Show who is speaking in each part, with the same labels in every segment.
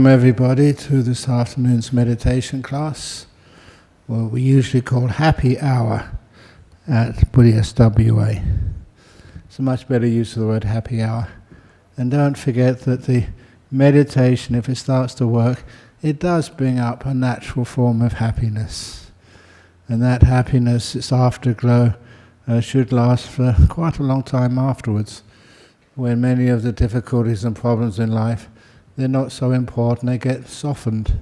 Speaker 1: Welcome everybody to this afternoon's meditation class, what we usually call happy hour at BSWA. It's a much better use of the word happy hour. And don't forget that the meditation, if it starts to work, it does bring up a natural form of happiness. And that happiness, its afterglow, should last for quite a long time afterwards, when many of the difficulties and problems in life, they're not so important, they get softened.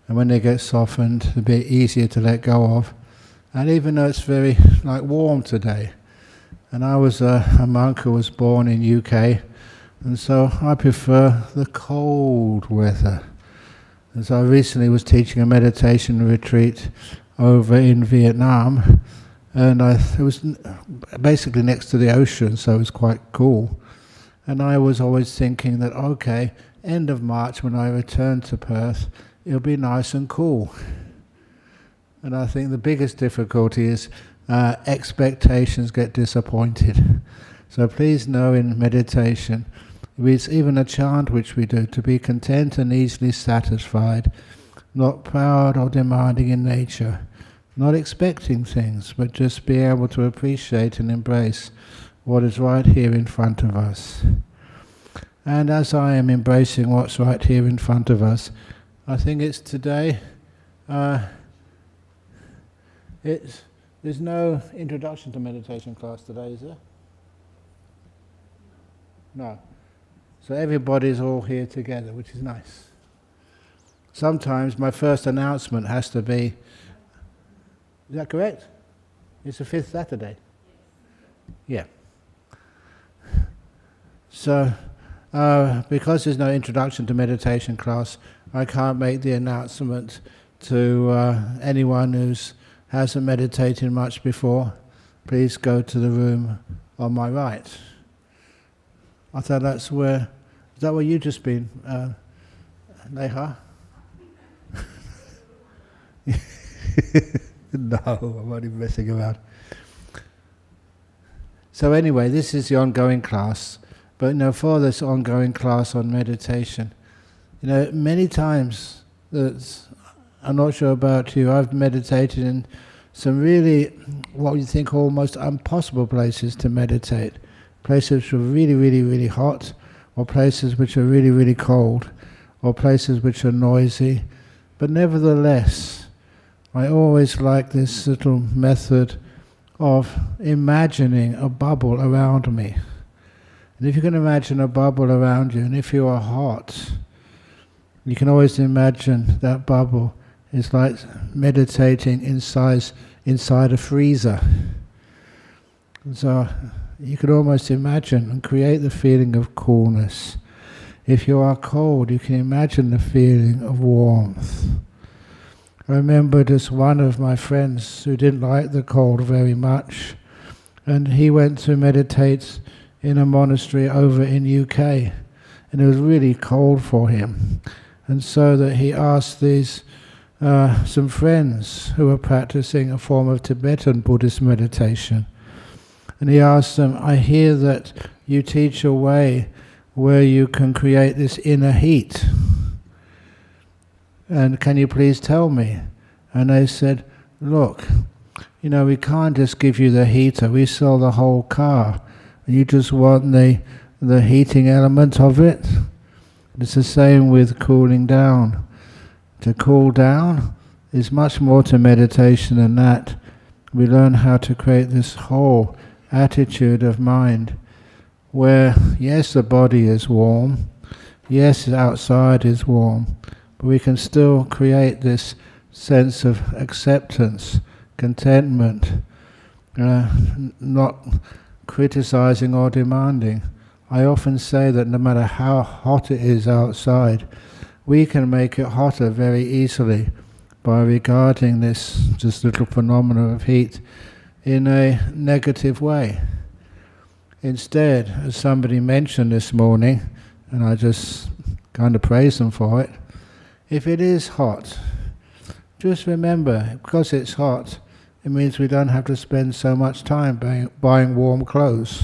Speaker 1: And when they get softened, it'll be easier to let go of. And even though it's very warm today, and I was a monk who was born in UK, and so I prefer the cold weather. And so I recently was teaching a meditation retreat over in Vietnam, and it was basically next to the ocean, so it was quite cool. And I was always thinking that, okay, end of March when I return to Perth, it'll be nice and cool. And I think the biggest difficulty is expectations get disappointed. So please know in meditation, it's even a chant which we do, to be content and easily satisfied, not proud or demanding in nature, not expecting things, but just be able to appreciate and embrace what is right here in front of us. And as I am embracing what's right here in front of us, I think it's today, there's no introduction to meditation class today, is there? No. So everybody's all here together, which is nice. Sometimes my first announcement has to be, is that correct? It's the 5th Saturday? Yeah. So, because there's no introduction to meditation class, I can't make the announcement to anyone who hasn't meditated much before. Please go to the room on my right. I thought is that where you just been, Neha? No, I'm only messing around. So anyway, this is the ongoing class. But for this ongoing class on meditation, many times, I'm not sure about you, I've meditated in some really, what you think almost impossible places to meditate. Places which are really, really, really hot, or places which are really, really cold, or places which are noisy. But nevertheless, I always like this little method of imagining a bubble around me. And if you can imagine a bubble around you, and if you are hot, you can always imagine that bubble is like meditating inside a freezer. And so you could almost imagine and create the feeling of coolness. If you are cold, you can imagine the feeling of warmth. I remember just one of my friends who didn't like the cold very much, and he went to meditate in a monastery over in UK, and it was really cold for him. And so that he asked these some friends who were practicing a form of Tibetan Buddhist meditation, and he asked them, I hear that you teach a way where you can create this inner heat, and can you please tell me? And they said, look, we can't just give you the heater, we sell the whole car. You just want the heating element of it. It's the same with cooling down. To cool down is much more to meditation than that. We learn how to create this whole attitude of mind where, yes, the body is warm, yes, outside is warm, but we can still create this sense of acceptance, contentment, not criticizing or demanding. I often say that no matter how hot it is outside, we can make it hotter very easily by regarding this little phenomenon of heat in a negative way. Instead, as somebody mentioned this morning, and I just kind of praise them for it, if it is hot, just remember, because it's hot, it means we don't have to spend so much time buying warm clothes.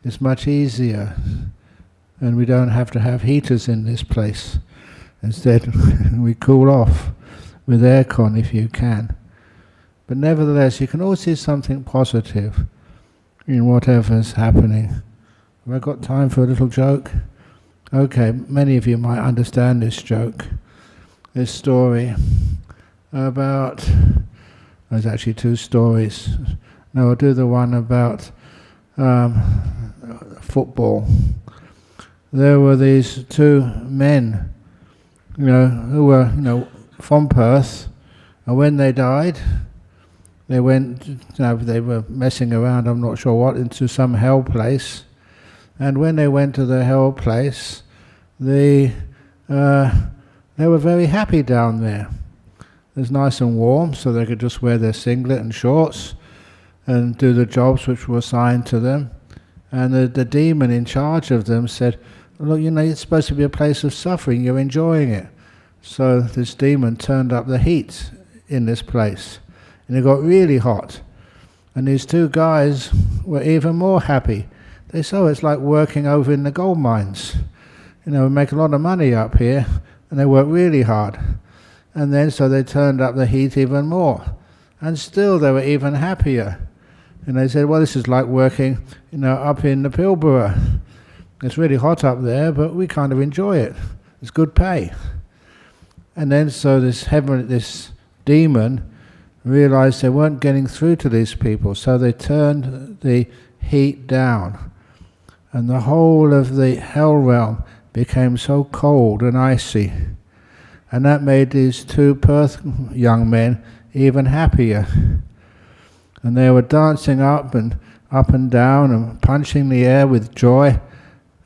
Speaker 1: It's much easier, and we don't have to have heaters in this place. Instead, we cool off with aircon if you can. But nevertheless, you can always see something positive in whatever's happening. Have I got time for a little joke? Okay, many of you might understand this joke. This story about... There's actually two stories. No, I'll do the one about football. There were these two men, who were, from Perth, and when they died, they went, they were messing around, I'm not sure what, into some hell place. And when they went to the hell place, they were very happy down there. It was nice and warm, so they could just wear their singlet and shorts and do the jobs which were assigned to them. And the demon in charge of them said, look, it's supposed to be a place of suffering, you're enjoying it. So this demon turned up the heat in this place, and it got really hot. And these two guys were even more happy. They said, oh, it's like working over in the gold mines. We make a lot of money up here, and they work really hard. And then so they turned up the heat even more. And still they were even happier. And they said, well, this is like working, up in the Pilbara. It's really hot up there, but we kind of enjoy it. It's good pay. And then so this demon realized they weren't getting through to these people, so they turned the heat down. And the whole of the hell realm became so cold and icy. And that made these two Perth young men even happier. And they were dancing up and down and punching the air with joy.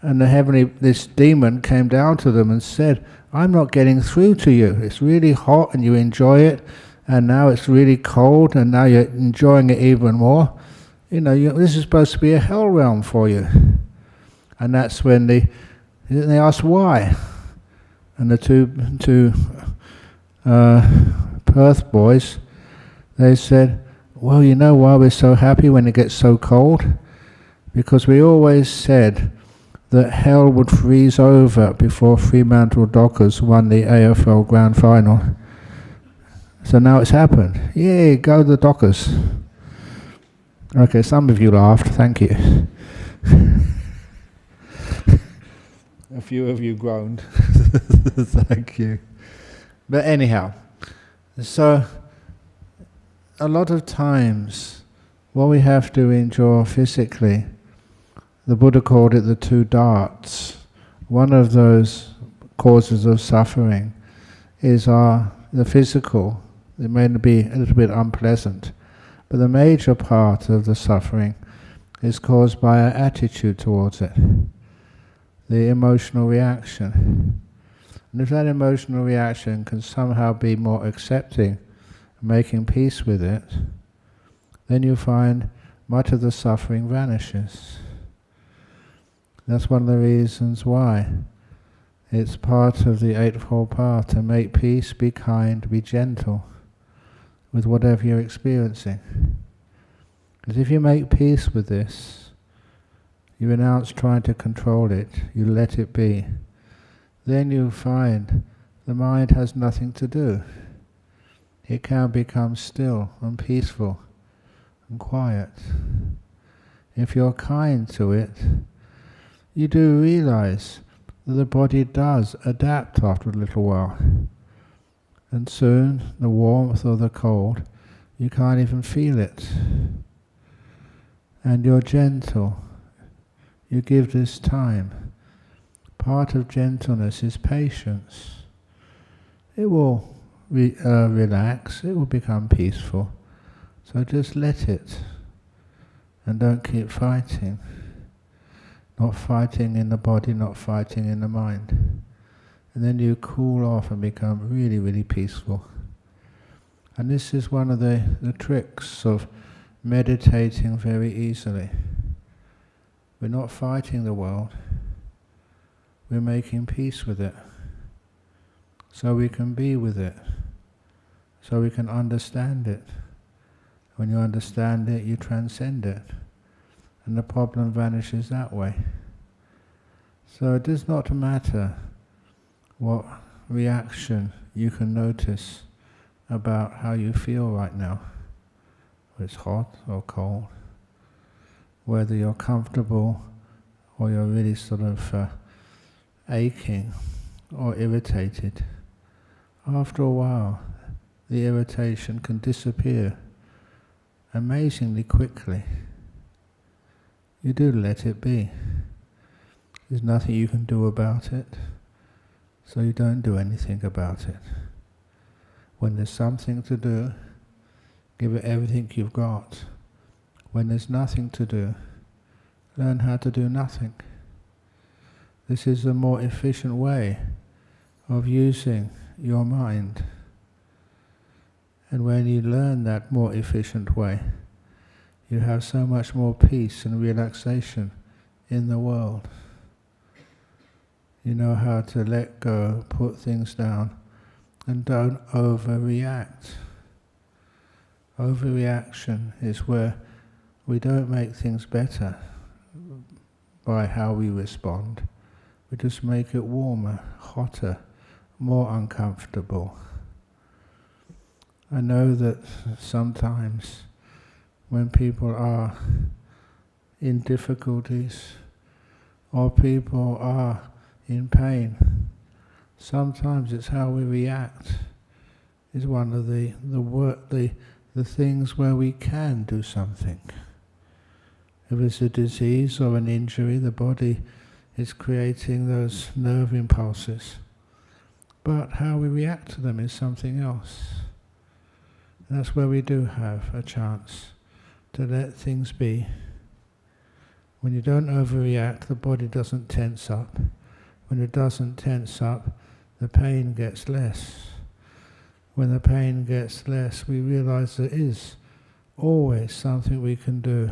Speaker 1: And this demon came down to them and said, I'm not getting through to you. It's really hot and you enjoy it. And now it's really cold and now you're enjoying it even more. This is supposed to be a hell realm for you. And that's when they asked why. And the two Perth boys, they said, well, you know why we're so happy when it gets so cold? Because we always said that hell would freeze over before Fremantle Dockers won the AFL Grand Final. So now it's happened. Yay, go the Dockers. Okay, some of you laughed, thank you. A few of you groaned. Thank you. But anyhow, so a lot of times what we have to endure physically, the Buddha called it the two darts. One of those causes of suffering is the physical. It may be a little bit unpleasant, but the major part of the suffering is caused by our attitude towards it. The emotional reaction. And if that emotional reaction can somehow be more accepting, making peace with it, then you find much of the suffering vanishes. That's one of the reasons why it's part of the Eightfold Path to make peace, be kind, be gentle with whatever you're experiencing. Because if you make peace with this, you renounce trying to control it, you let it be, then you find the mind has nothing to do. It can become still and peaceful and quiet. If you're kind to it, you do realize that the body does adapt after a little while. And soon, the warmth or the cold, you can't even feel it. And you're gentle. You give this time. Part of gentleness is patience. It will relax, it will become peaceful. So just let it. And don't keep fighting. Not fighting in the body, not fighting in the mind. And then you cool off and become really, really peaceful. And this is one of the tricks of meditating very easily. We're not fighting the world. We're making peace with it. So we can be with it. So we can understand it. When you understand it, you transcend it. And the problem vanishes that way. So it does not matter what reaction you can notice about how you feel right now, whether it's hot or cold, whether you're comfortable or you're really sort of aching or irritated. After a while, the irritation can disappear amazingly quickly. You do let it be. There's nothing you can do about it, so you don't do anything about it. When there's something to do, give it everything you've got. When there's nothing to do, learn how to do nothing. This is a more efficient way of using your mind. And when you learn that more efficient way, you have so much more peace and relaxation in the world. You know how to let go, put things down, and don't overreact. Overreaction is where we don't make things better by how we respond. We just make it warmer, hotter, more uncomfortable. I know that sometimes when people are in difficulties or people are in pain, sometimes it's how we react is one of the things where we can do something. If it's a disease or an injury, the body is creating those nerve impulses. But how we react to them is something else. And that's where we do have a chance to let things be. When you don't overreact, the body doesn't tense up. When it doesn't tense up, the pain gets less. When the pain gets less, we realize there is always something we can do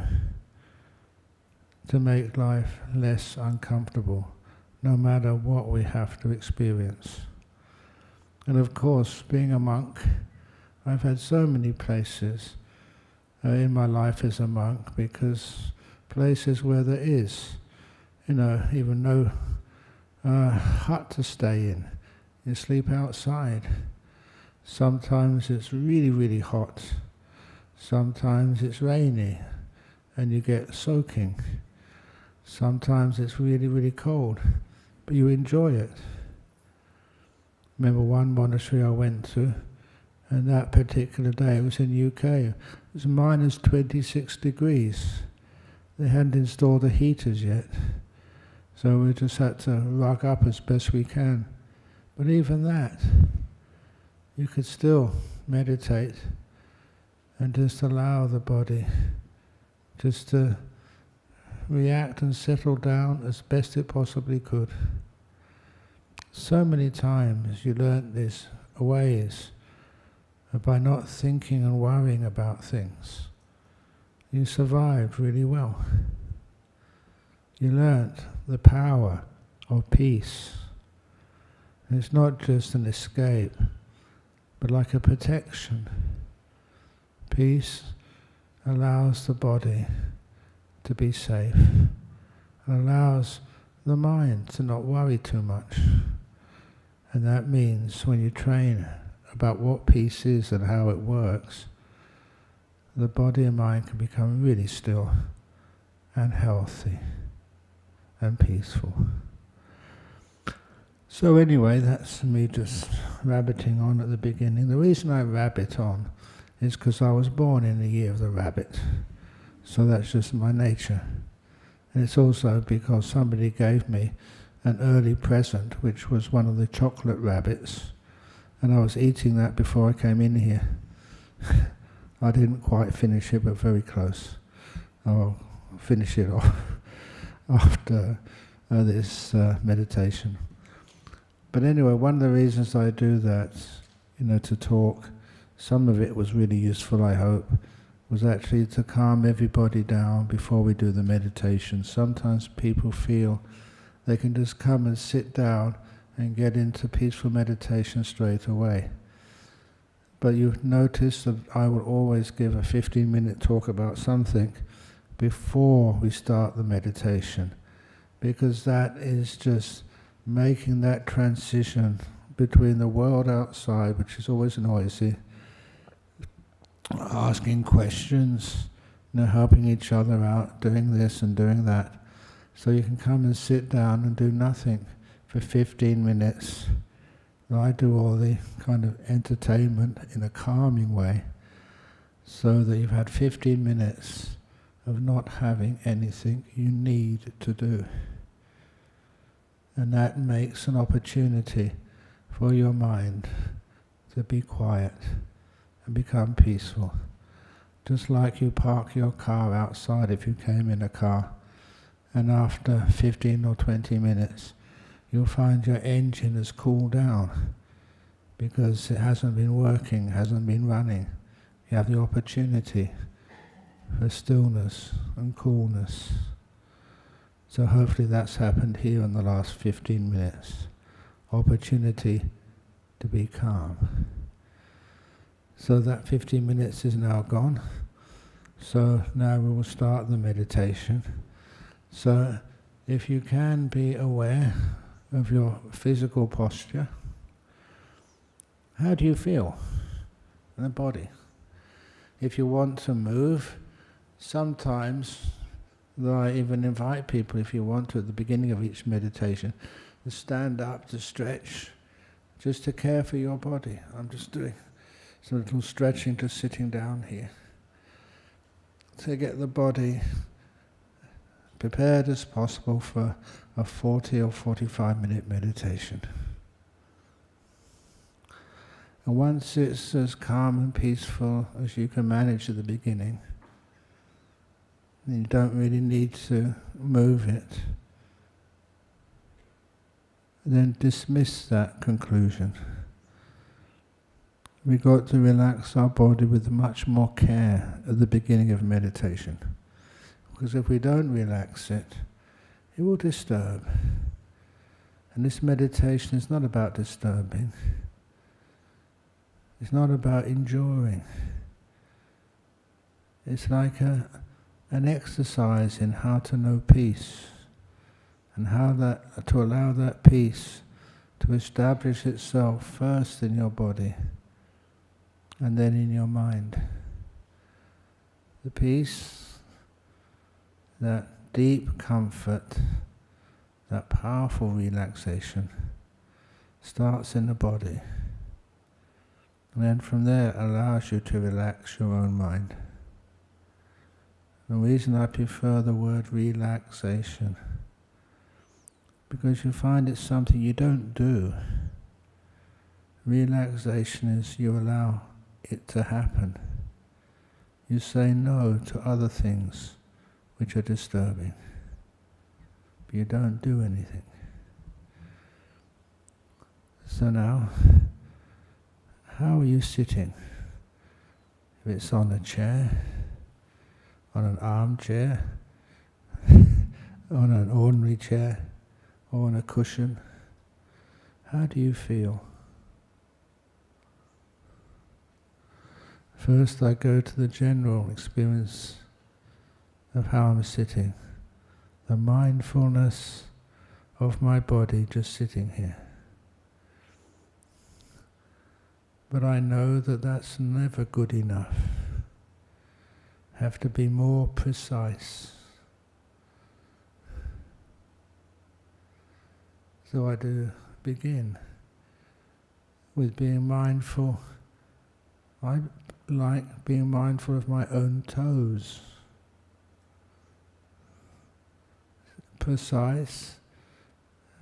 Speaker 1: to make life less uncomfortable, no matter what we have to experience. And of course, being a monk, I've had so many places in my life as a monk, because places where there is, even no hut to stay in. You sleep outside. Sometimes it's really, really hot. Sometimes it's rainy and you get soaking. Sometimes it's really, really cold, but you enjoy it. Remember one monastery I went to, and that particular day, it was in UK, it was minus 26 degrees. They hadn't installed the heaters yet, so we just had to rug up as best we can. But even that, you could still meditate and just allow the body just to react and settle down as best it possibly could. So many times you learnt these ways by not thinking and worrying about things. You survived really well. You learnt the power of peace. And it's not just an escape, but like a protection. Peace allows the body to be safe and allows the mind to not worry too much. And that means when you train about what peace is and how it works, the body and mind can become really still and healthy and peaceful. So anyway, that's me just rabbiting on at the beginning. The reason I rabbit on is because I was born in the year of the rabbit. So that's just my nature. And it's also because somebody gave me an early present, which was one of the chocolate rabbits. And I was eating that before I came in here. I didn't quite finish it, but very close. I'll finish it off after this meditation. But anyway, one of the reasons I do that, to talk, some of it was really useful, I hope, was actually to calm everybody down before we do the meditation. Sometimes people feel they can just come and sit down and get into peaceful meditation straight away. But you've noticed that I will always give a 15-minute talk about something before we start the meditation, because that is just making that transition between the world outside, which is always noisy, asking questions, helping each other out, doing this and doing that. So you can come and sit down and do nothing for 15 minutes. I do all the kind of entertainment in a calming way, so that you've had 15 minutes of not having anything you need to do. And that makes an opportunity for your mind to be quiet and become peaceful. Just like you park your car outside if you came in a car, and after 15 or 20 minutes you'll find your engine has cooled down because it hasn't been working, hasn't been running. You have the opportunity for stillness and coolness. So hopefully that's happened here in the last 15 minutes. Opportunity to be calm. So that 15 minutes is now gone. So now we will start the meditation. So if you can be aware of your physical posture, how do you feel in the body? If you want to move, sometimes I even invite people, if you want to, at the beginning of each meditation, to stand up, to stretch, just to care for your body. I'm just doing some little stretching to sitting down here, to get the body prepared as possible for a 40 or 45 minute meditation. And once it's as calm and peaceful as you can manage at the beginning, you don't really need to move it. Then dismiss that conclusion. We've got to relax our body with much more care at the beginning of meditation. Because if we don't relax it, it will disturb. And this meditation is not about disturbing. It's not about enduring. It's like an exercise in how to know peace, and how to allow that peace to establish itself first in your body and then in your mind. The peace, that deep comfort, that powerful relaxation starts in the body, and then from there allows you to relax your own mind. The reason I prefer the word relaxation, because you find it's something you don't do. Relaxation is you allow it to happen. You say no to other things which are disturbing, but you don't do anything. So now, how are you sitting? If it's on a chair, on an armchair, on an ordinary chair, or on a cushion, how do you feel? First I go to the general experience of how I'm sitting, the mindfulness of my body just sitting here. But I know that that's never good enough. Have to be more precise. So I do begin with being mindful. I like being mindful of my own toes. Precise,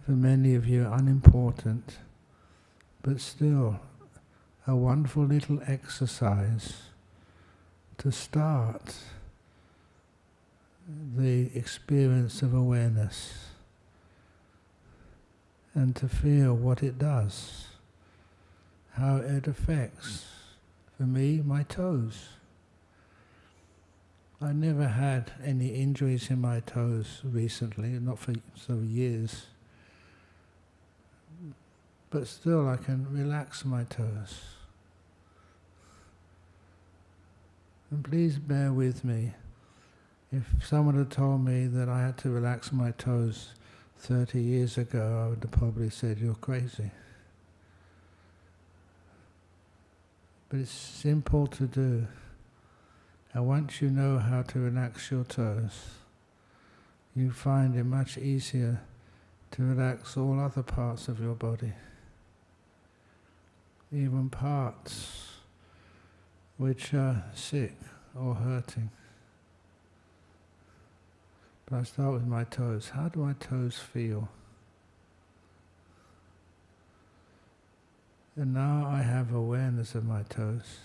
Speaker 1: for many of you unimportant, but still a wonderful little exercise to start the experience of awareness and to feel what it does, how it affects, for me, my toes. I never had any injuries in my toes recently, not for years, but still I can relax my toes. And please bear with me. If someone had told me that I had to relax my toes 30 years ago, I would have probably said, "You're crazy." but it's simple to do. And once you know how to relax your toes, you find it much easier to relax all other parts of your body, even parts which are sick or hurting. But I start with my toes. How do my toes feel? And now I have awareness of my toes.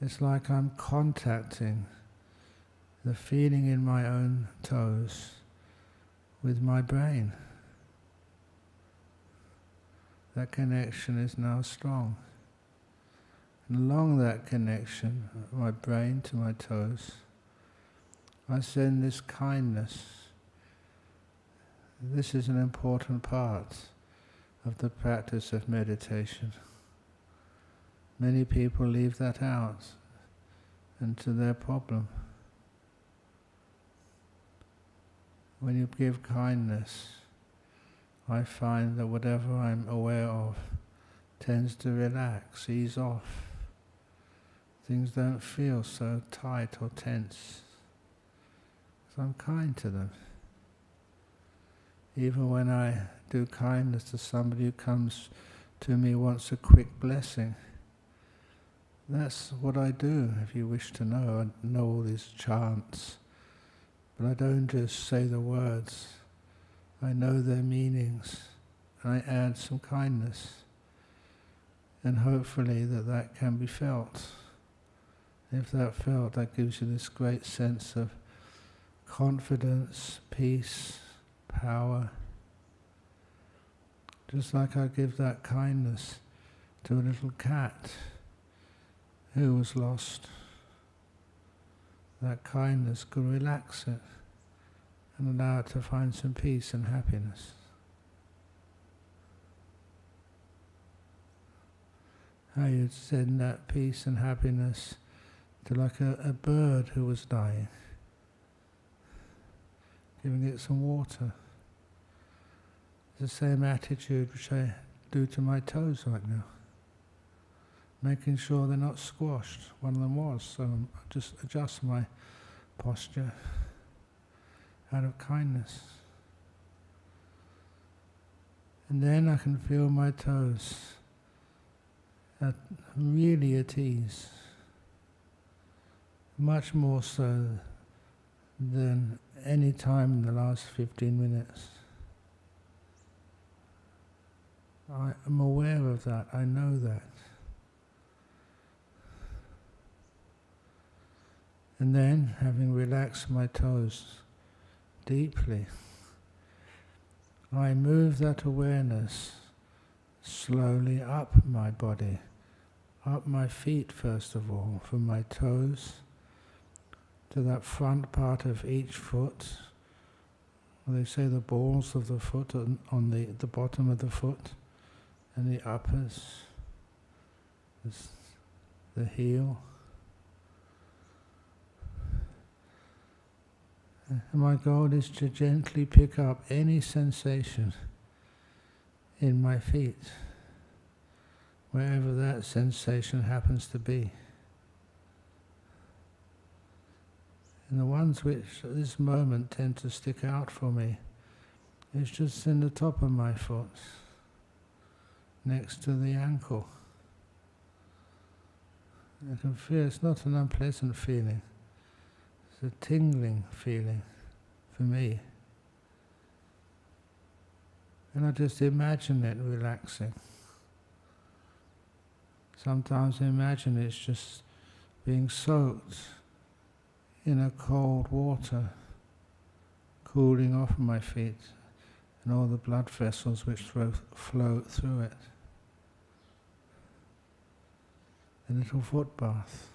Speaker 1: It's like I'm contacting the feeling in my own toes with my brain. That connection is now strong. And along that connection, my brain to my toes, I send this kindness. This is an important part of the practice of meditation. Many people leave that out, and to their problem. When you give kindness, I find that whatever I'm aware of tends to relax, ease off. Things don't feel so tight or tense. So I'm kind to them. Even when I do kindness to somebody who comes to me wants a quick blessing, that's what I do, if you wish to know. I know all these chants, but I don't just say the words. I know their meanings, and I add some kindness, and hopefully that can be felt. If that felt, that gives you this great sense of confidence, peace, power. Just like I give that kindness to a little cat who was lost. That kindness could relax it and allow it to find some peace and happiness. How you'd send that peace and happiness to like a bird who was dying, giving it some water. It's the same attitude which I do to my toes right now, making sure they're not squashed. One of them was, so I just adjust my posture out of kindness. And then I can feel my toes really at ease, much more so than any time in the last 15 minutes. I'm aware of that, I know that. And then, having relaxed my toes deeply, I move that awareness slowly up my body, up my feet first of all, from my toes to that front part of each foot. They say the balls of the foot on the bottom of the foot, and the uppers, the heel. And my goal is to gently pick up any sensation in my feet, wherever that sensation happens to be. And the ones which at this moment tend to stick out for me is just in the top of my foot, next to the ankle. I can feel it's not an unpleasant feeling. It's a tingling feeling for me. And I just imagine it relaxing. Sometimes I imagine it's just being soaked in a cold water, cooling off my feet and all the blood vessels which flow through it. A little foot bath.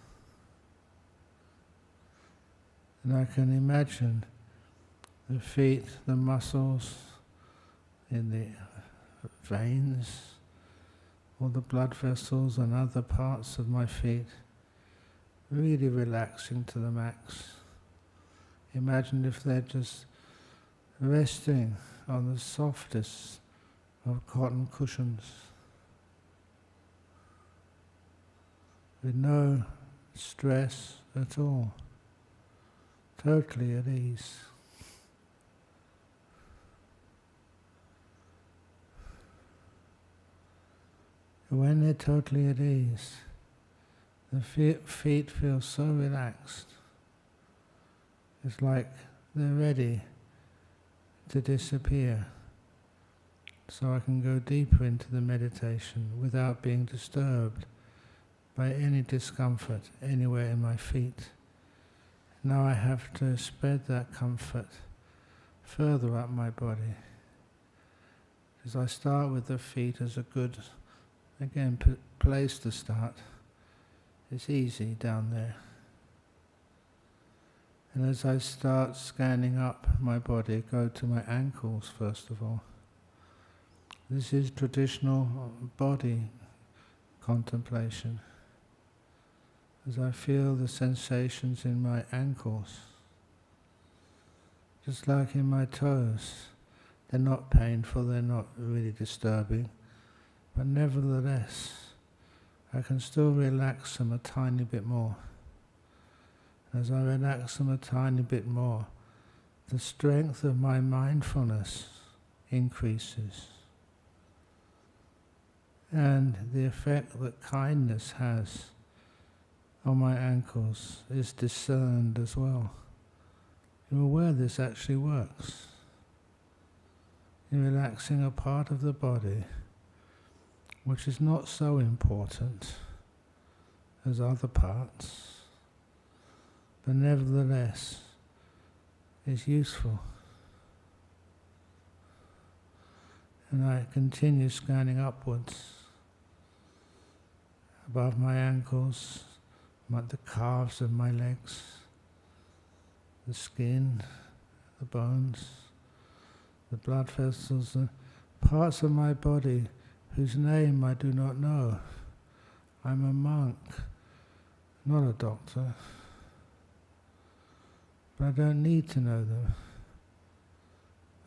Speaker 1: And I can imagine the feet, the muscles in the veins, all the blood vessels and other parts of my feet really relaxing to the max. Imagine if they're just resting on the softest of cotton cushions. with no stress at all, totally at ease. When they're totally at ease, the feet feel so relaxed. It's like they're ready to disappear, so I can go deeper into the meditation without being disturbed by any discomfort anywhere in my feet. Now I have to spread that comfort further up my body, because I start with the feet as a good, again, place to start. It's easy down there. And as I start scanning up my body, go to my ankles first of all. This is traditional body contemplation. As I feel the sensations in my ankles, just like in my toes, they're not painful, they're not really disturbing, but nevertheless, I can still relax them a tiny bit more. As I relax them a tiny bit more, the strength of my mindfulness increases. And the effect that kindness has on my ankles is discerned as well. You're aware this actually works. You're relaxing a part of the body which is not so important as other parts, but nevertheless is useful. And I continue scanning upwards, above my ankles, the calves of my legs, the skin, the bones, the blood vessels, the parts of my body whose name I do not know. I'm a monk, not a doctor, but I don't need to know them.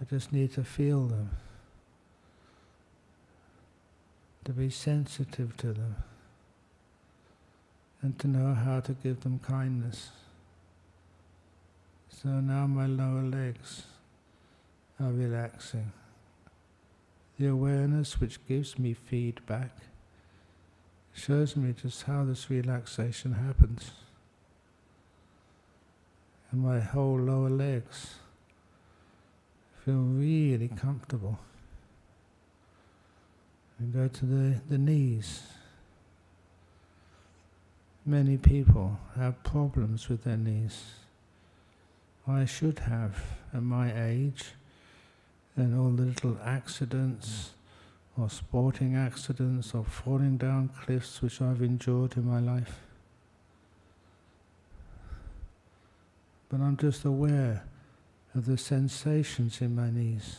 Speaker 1: I just need to feel them, to be sensitive to them, and to know how to give them kindness. So now my lower legs are relaxing. The awareness which gives me feedback shows me just how this relaxation happens. And my whole lower legs feel really comfortable. And go to the knees. Many people have problems with their knees. I should have at my age, and all the little accidents, or sporting accidents, or falling down cliffs which I've endured in my life. But I'm just aware of the sensations in my knees.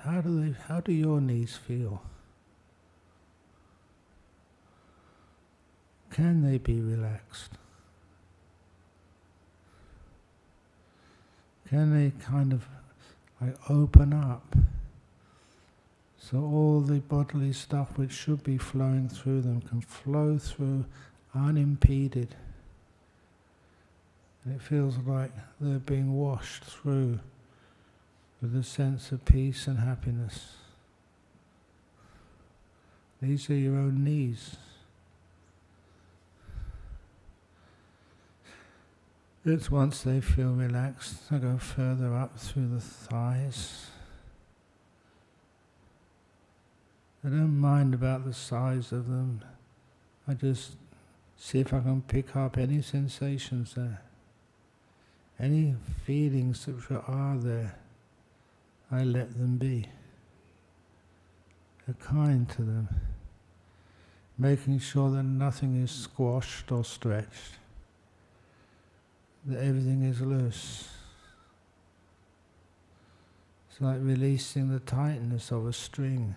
Speaker 1: How do your knees feel? Can they be relaxed? Can they kind of open up so all the bodily stuff which should be flowing through them can flow through unimpeded? And it feels like they're being washed through with a sense of peace and happiness. These are your own knees. It's once they feel relaxed, I go further up through the thighs. I don't mind about the size of them. I just see if I can pick up any sensations there. Any feelings that are there, I let them be. I'm kind to them, making sure that nothing is squashed or stretched, that everything is loose. It's like releasing the tightness of a string.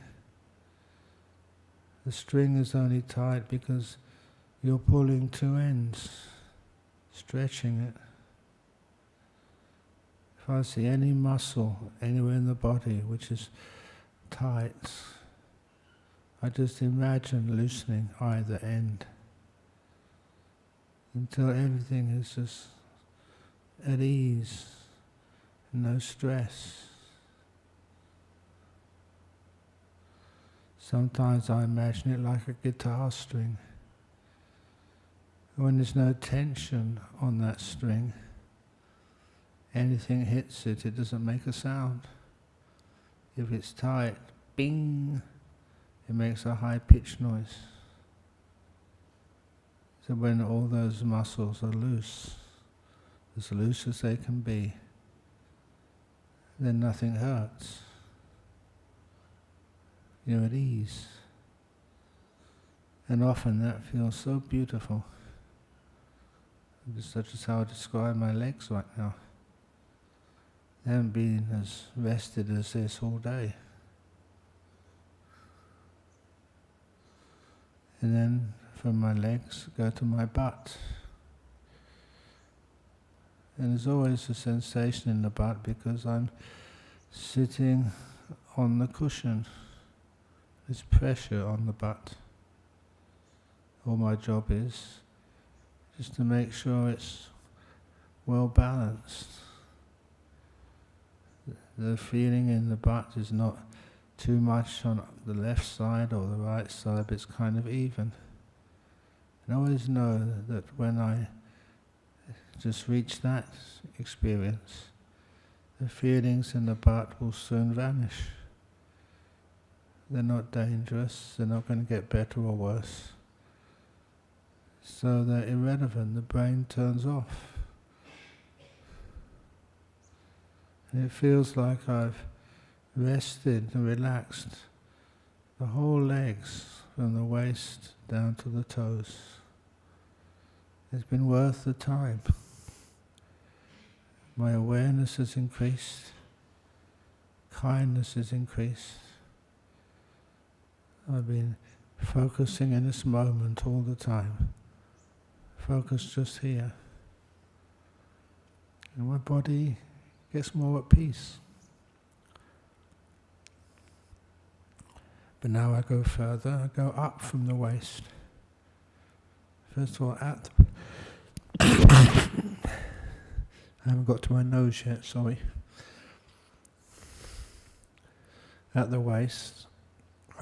Speaker 1: The string is only tight because you're pulling two ends, stretching it. If I see any muscle anywhere in the body which is tight, I just imagine loosening either end until everything is just at ease, no stress. Sometimes I imagine it like a guitar string. When there's no tension on that string, anything hits it, it doesn't make a sound. If it's tight, bing, it makes a high-pitched noise. So when all those muscles are loose, as loose as they can be, then nothing hurts. You're at ease. And often that feels so beautiful. Such as how I describe my legs right now. They haven't been as rested as this all day. And then from my legs go to my butt. And there's always a sensation in the butt because I'm sitting on the cushion. There's pressure on the butt. All my job is just to make sure it's well balanced. The feeling in the butt is not too much on the left side or the right side, but it's kind of even. And I always know that when I just reach that experience, the feelings in the butt will soon vanish. They're not dangerous, they're not going to get better or worse. So they're irrelevant, the brain turns off. And it feels like I've rested and relaxed the whole legs from the waist down to the toes. It's been worth the time. My awareness has increased, kindness has increased. I've been focusing in this moment all the time. Focus just here. And my body gets more at peace. But now I go further, I go up from the waist. First of all, at the I haven't got to my nose yet, sorry. At the waist,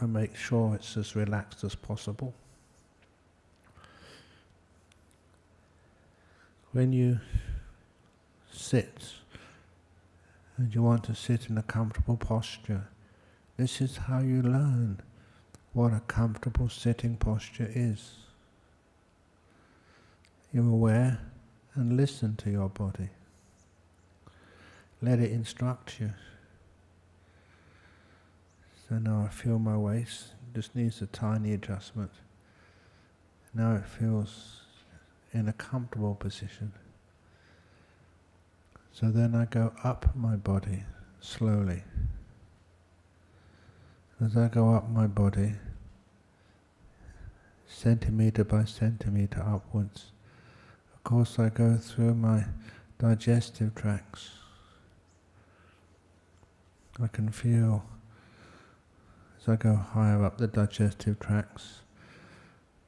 Speaker 1: I make sure it's as relaxed as possible. When you sit, and you want to sit in a comfortable posture, this is how you learn what a comfortable sitting posture is. You're aware and listen to your body. Let it instruct you. So now I feel my waist, just needs a tiny adjustment. Now it feels in a comfortable position. So then I go up my body slowly. As I go up my body, centimetre by centimetre upwards, of course I go through my digestive tracts. I can feel, as I go higher up the digestive tracts,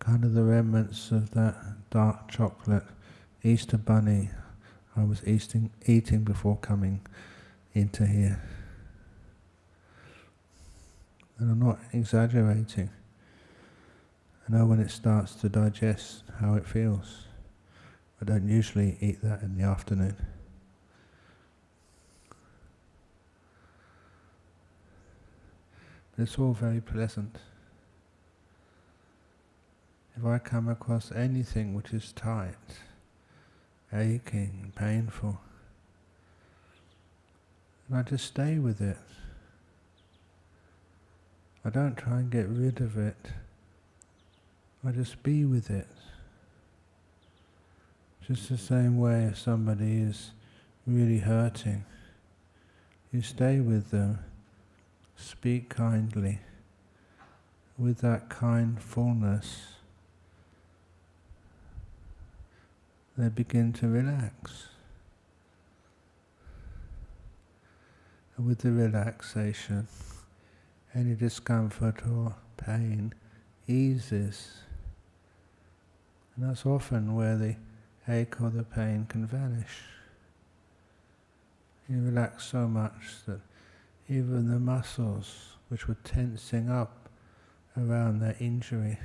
Speaker 1: kind of the remnants of that dark chocolate Easter bunny I was eating before coming into here. And I'm not exaggerating. I know when it starts to digest how it feels. I don't usually eat that in the afternoon. But it's all very pleasant. If I come across anything which is tight, aching, painful, and I just stay with it. I don't try and get rid of it. I just be with it. Just the same way if somebody is really hurting, you stay with them, speak kindly, with that kindfulness. They begin to relax. And with the relaxation, any discomfort or pain eases. And that's often where the ache or the pain can vanish. You relax so much that even the muscles which were tensing up around that injury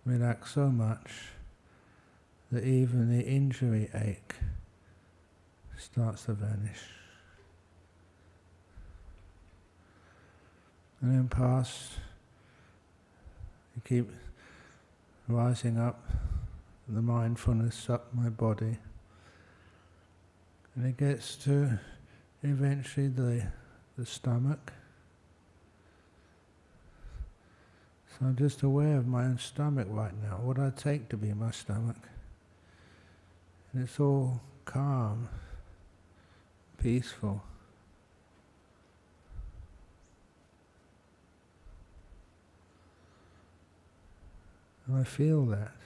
Speaker 1: relax so much that even the injury ache starts to vanish. And then past, you keep rising up, the mindfulness up my body, and it gets to eventually the stomach. So I'm just aware of my own stomach right now, what I take to be my stomach. And it's all calm, peaceful. And I feel that.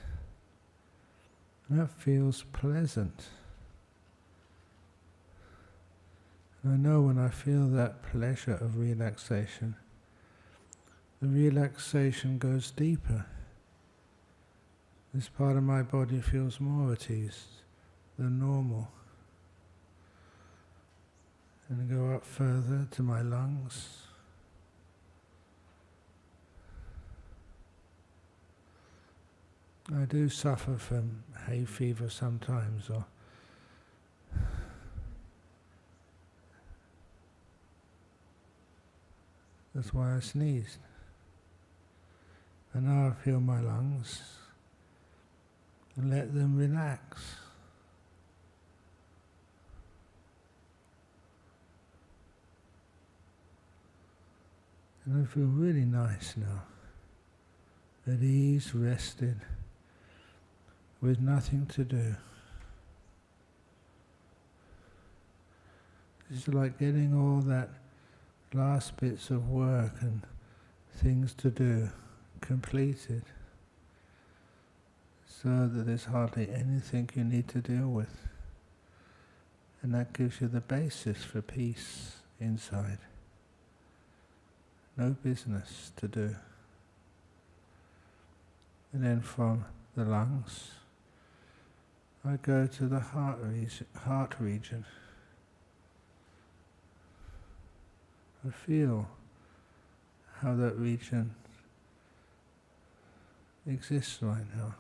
Speaker 1: And that feels pleasant. And I know when I feel that pleasure of relaxation, the relaxation goes deeper. This part of my body feels more at ease than normal. And I go up further to my lungs. I do suffer from hay fever sometimes, or that's why I sneezed. And now I feel my lungs and let them relax. And I feel really nice now, at ease, rested, with nothing to do. It's like getting all that last bits of work and things to do completed, so that there's hardly anything you need to deal with. And that gives you the basis for peace inside. No business to do. And then from the lungs, I go to the heart region. I feel how that region exists right now.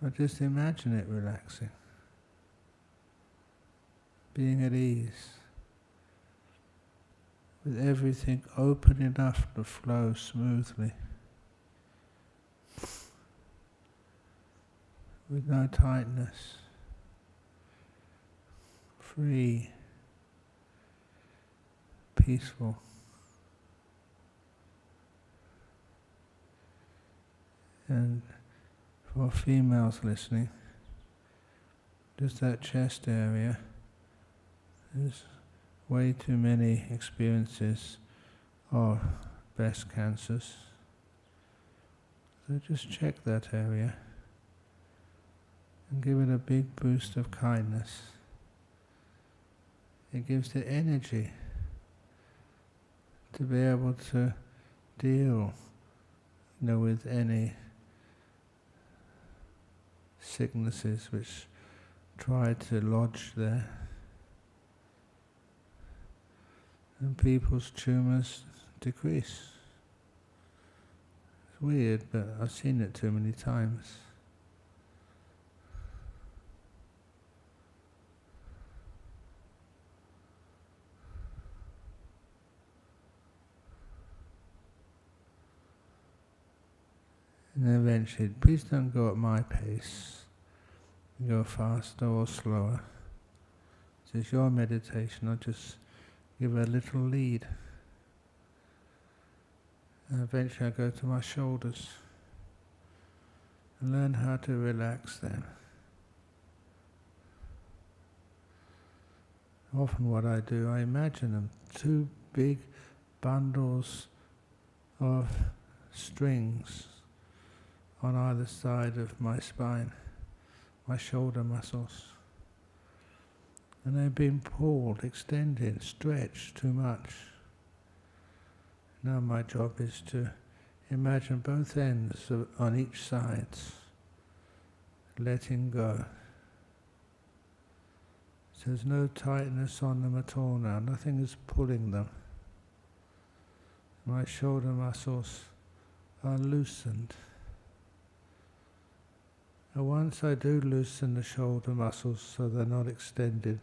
Speaker 1: I just imagine it relaxing, being at ease, with everything open enough to flow smoothly, with no tightness, free, peaceful. And for females listening, just that chest area, there's way too many experiences of breast cancers. So just check that area and give it a big boost of kindness. It gives it energy to be able to deal, with any sicknesses which try to lodge there. And people's tumours decrease. It's weird, but I've seen it too many times. And eventually, please don't go at my pace. Go faster or slower. This is your meditation. I'll just give a little lead. And eventually I go to my shoulders and learn how to relax them. Often what I do, I imagine them two big bundles of strings on either side of my spine, my shoulder muscles. And they've been pulled, extended, stretched too much. Now my job is to imagine both ends on each side, letting go. So there's no tightness on them at all now, nothing is pulling them. My shoulder muscles are loosened. And once I do loosen the shoulder muscles so they're not extended,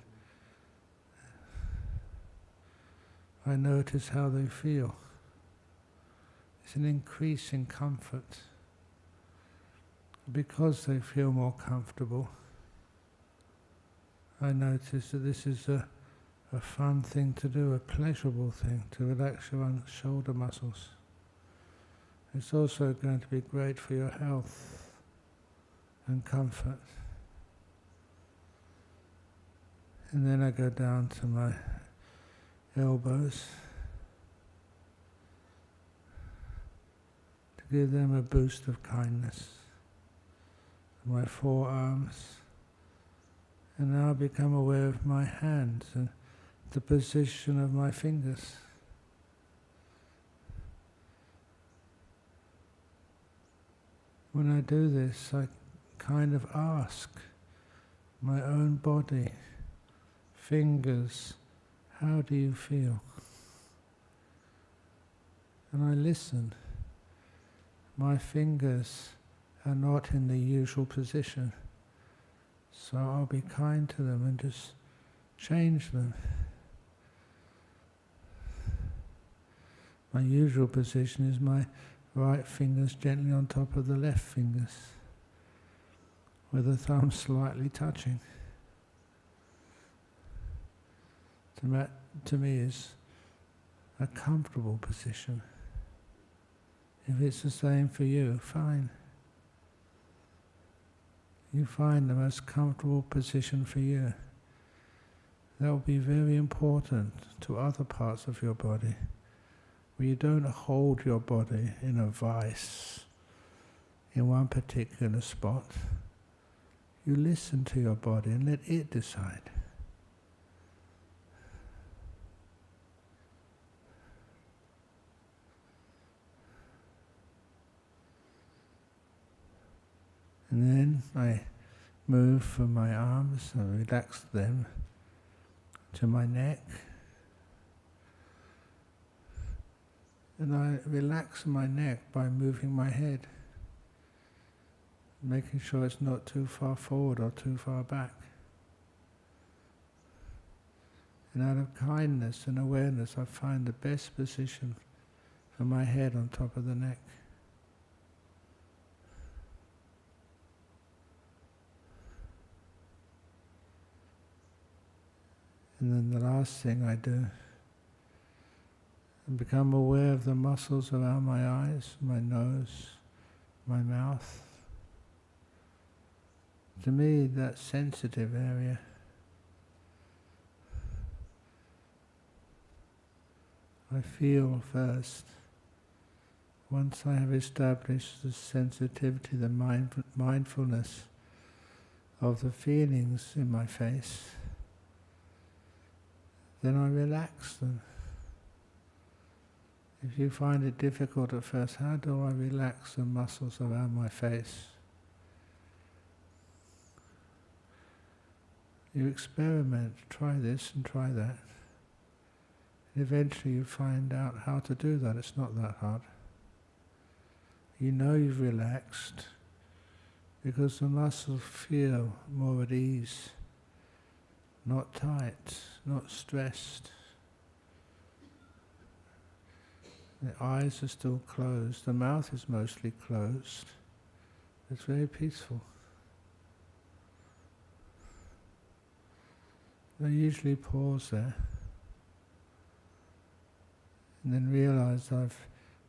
Speaker 1: I notice how they feel. It's an increase in comfort. Because they feel more comfortable, I notice that this is a fun thing to do, a pleasurable thing, to relax your shoulder muscles. It's also going to be great for your health and comfort. And then I go down to my elbows to give them a boost of kindness. My forearms, and now I become aware of my hands and the position of my fingers. When I do this, I kind of ask my own body, fingers, how do you feel? And I listen. My fingers are not in the usual position, so I'll be kind to them and just change them. My usual position is my right fingers gently on top of the left fingers, with the thumb slightly touching. To me is a comfortable position. If it's the same for you, fine. You find the most comfortable position for you. That will be very important to other parts of your body, where you don't hold your body in a vice in one particular spot. You listen to your body and let it decide. And then I move from my arms and relax them to my neck. And I relax my neck by moving my head, making sure it's not too far forward or too far back. And out of kindness and awareness, I find the best position for my head on top of the neck. And then the last thing I do, I become aware of the muscles around my eyes, my nose, my mouth. To me, that sensitive area. I feel first. Once I have established the sensitivity, the mindfulness of the feelings in my face, then I relax them. If you find it difficult at first, how do I relax the muscles around my face? You experiment, try this and try that. And eventually you find out how to do that. It's not that hard. You know you've relaxed because the muscles feel more at ease, not tight, not stressed. The eyes are still closed, the mouth is mostly closed. It's very peaceful. I usually pause there and then realize I've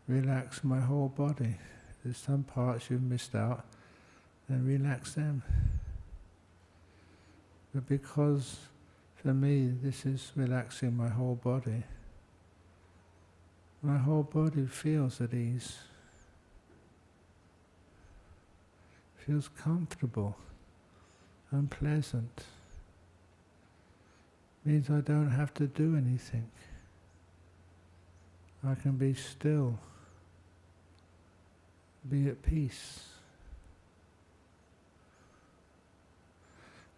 Speaker 1: relaxed my whole body. There's some parts you've missed out, then relax them. But because for me this is relaxing my whole body feels at ease, feels comfortable and pleasant. Means I don't have to do anything. I can be still, be at peace.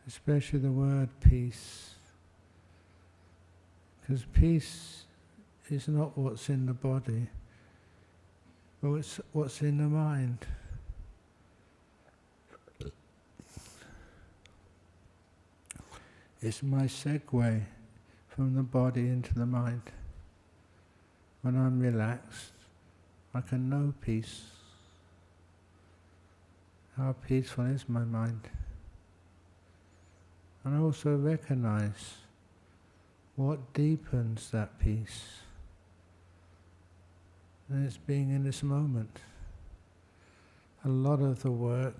Speaker 1: Especially the word peace, because peace is not what's in the body, but it's what's in the mind. It's my segue from the body into the mind. When I'm relaxed, I can know peace. How peaceful is my mind? And I also recognize what deepens that peace. And it's being in this moment. A lot of the work,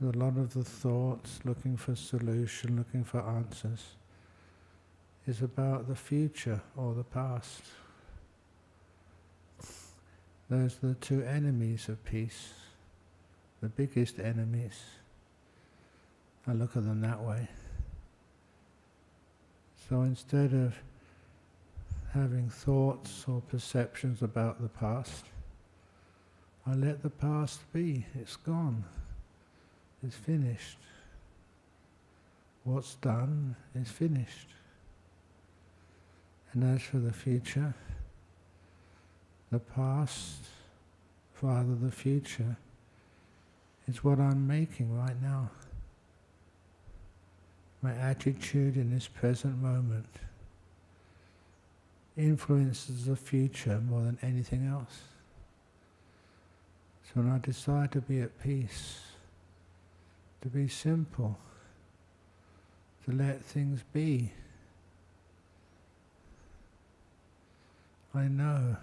Speaker 1: a lot of the thoughts, looking for solution, looking for answers, is about the future or the past. Those are the two enemies of peace, the biggest enemies. I look at them that way. So instead of having thoughts or perceptions about the past, I let the past be. It's gone. It's finished. What's done is finished. And as for the future, the past, rather the future, is what I'm making right now. My attitude in this present moment influences the future more than anything else. So when I decide to be at peace, to be simple, to let things be, I know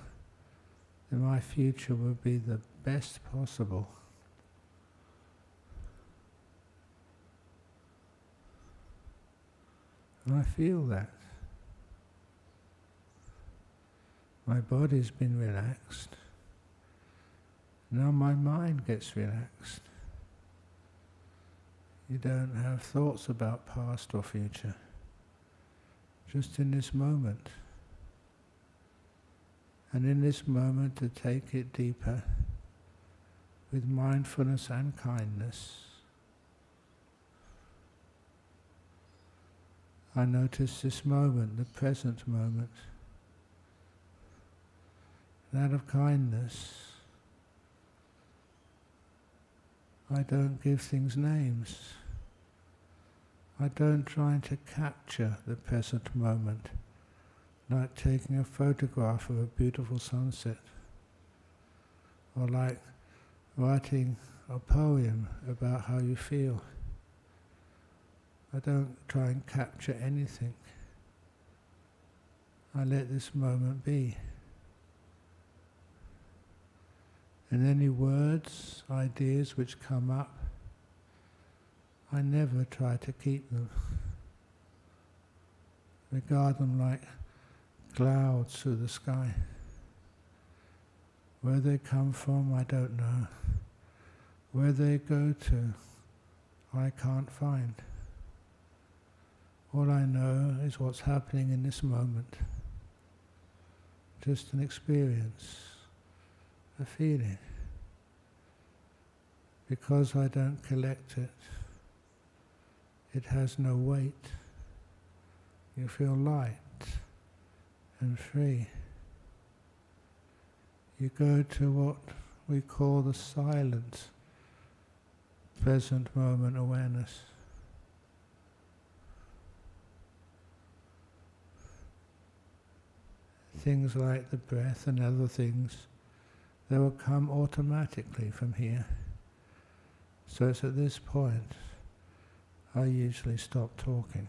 Speaker 1: that my future will be the best possible. And I feel that. My body's been relaxed. Now my mind gets relaxed. You don't have thoughts about past or future. Just in this moment. And in this moment to take it deeper with mindfulness and kindness. I notice this moment, the present moment, that of kindness. I don't give things names. I don't try to capture the present moment, like taking a photograph of a beautiful sunset, or like writing a poem about how you feel. I don't try and capture anything. I let this moment be. And any words, ideas which come up, I never try to keep them. Regard them like clouds through the sky. Where they come from, I don't know. Where they go to, I can't find. All I know is what's happening in this moment. Just an experience, a feeling. Because I don't collect it, it has no weight. You feel light and free. You go to what we call the silent, present moment awareness. Things like the breath and other things, they will come automatically from here. So it's at this point I usually stop talking.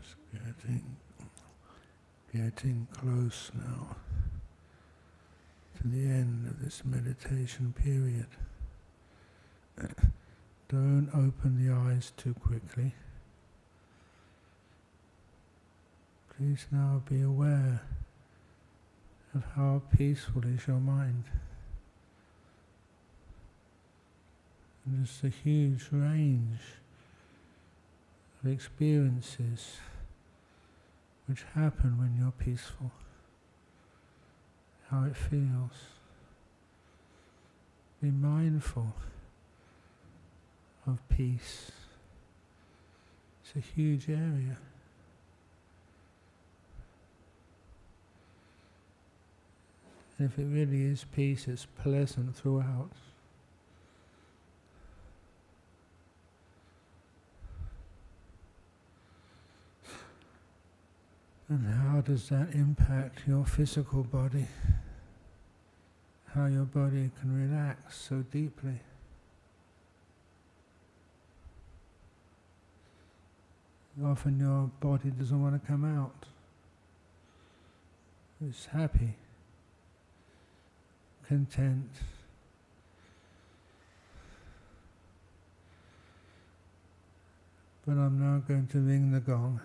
Speaker 1: Just getting close now to the end of this meditation period. Don't open the eyes too quickly. Please now be aware of how peaceful is your mind. And there's a huge range of experiences which happen when you're peaceful. How it feels. Be mindful of peace. It's a huge area. And if it really is peace, it's pleasant throughout. And how does that impact your physical body? How your body can relax so deeply. Often your body doesn't want to come out. It's happy, content. But I'm now going to ring the gong.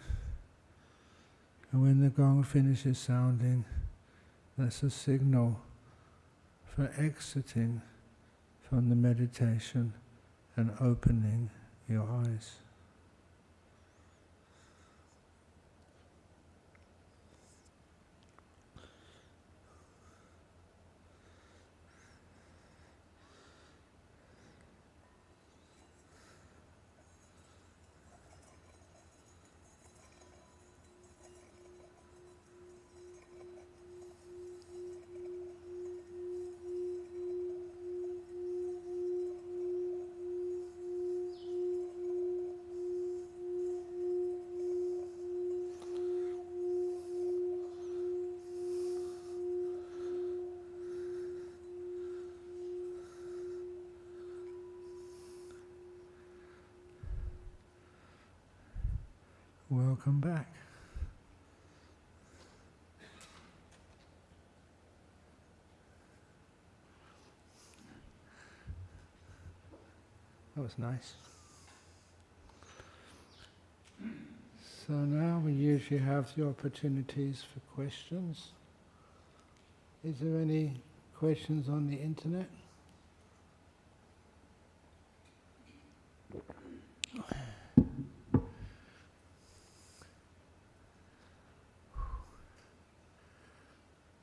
Speaker 1: And when the gong finishes sounding, that's a signal for exiting from the meditation and opening your eyes. Welcome back. That was nice. So now we usually have the opportunities for questions. Is there any questions on the internet?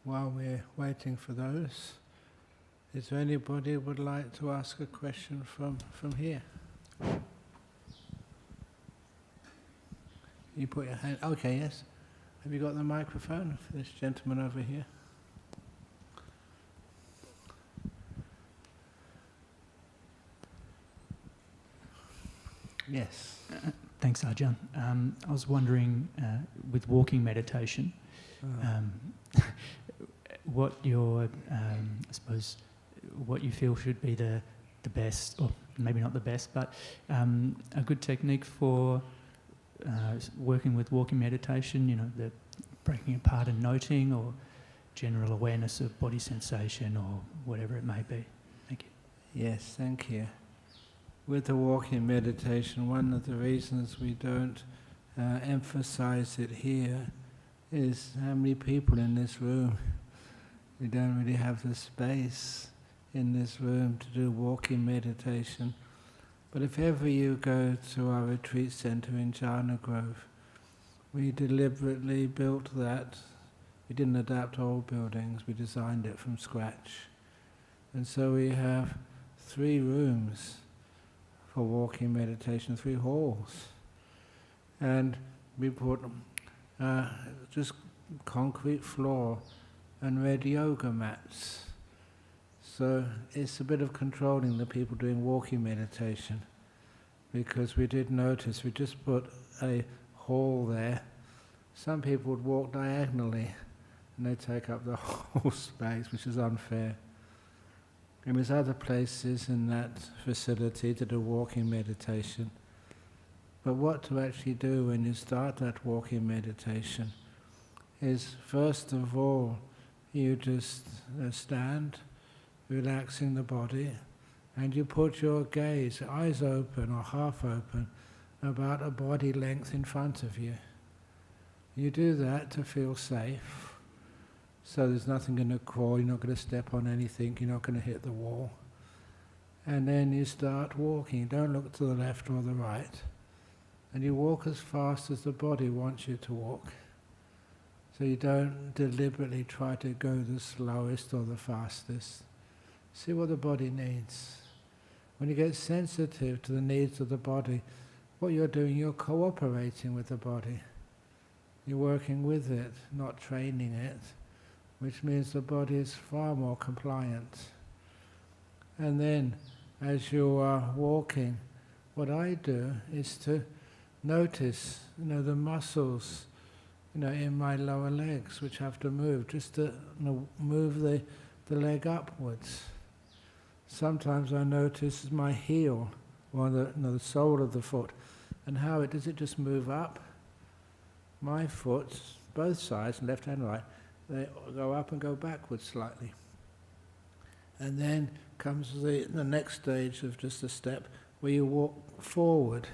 Speaker 1: While we're waiting for those, is there anybody who would like to ask a question from here? You put your hand... Okay, yes. Have you got the microphone for this gentleman over here? Yes.
Speaker 2: Thanks, Ajahn. I was wondering, with walking meditation, what your, I suppose, what you feel should be the best, or maybe not the best, but a good technique for working with walking meditation, you know, the breaking apart and noting, or general awareness of body sensation, or whatever it may be. Thank you.
Speaker 1: Yes, thank you. With the walking meditation, one of the reasons we don't emphasize it here is how many people in this room. We don't really have the space in this room to do walking meditation. But if ever you go to our retreat center in Jhana Grove, we deliberately built that. We didn't adapt old buildings, we designed it from scratch. And so we have 3 rooms for walking meditation, 3 halls. And we put just concrete floor and red yoga mats. So it's a bit of controlling the people doing walking meditation, because we did notice, we just put a hall there. Some people would walk diagonally and they take up the whole space, which is unfair. And there's other places in that facility to do walking meditation. But what to actually do when you start that walking meditation is, first of all, you just stand, relaxing the body, and you put your gaze, eyes open or half open, about a body length in front of you. You do that to feel safe, so there's nothing going to crawl, you're not going to step on anything, you're not going to hit the wall. And then you start walking, don't look to the left or the right, and you walk as fast as the body wants you to walk. So you don't deliberately try to go the slowest or the fastest. See what the body needs. When you get sensitive to the needs of the body, what you're doing, you're cooperating with the body. You're working with it, not training it, which means the body is far more compliant. And then, as you are walking, what I do is to notice, the muscles, in my lower legs, which have to move, just to move the leg upwards. Sometimes I notice my heel, or the sole of the foot, and how does it just move up? My foot, both sides, left and right, they go up and go backwards slightly. And then comes the next stage of just a step where you walk forward.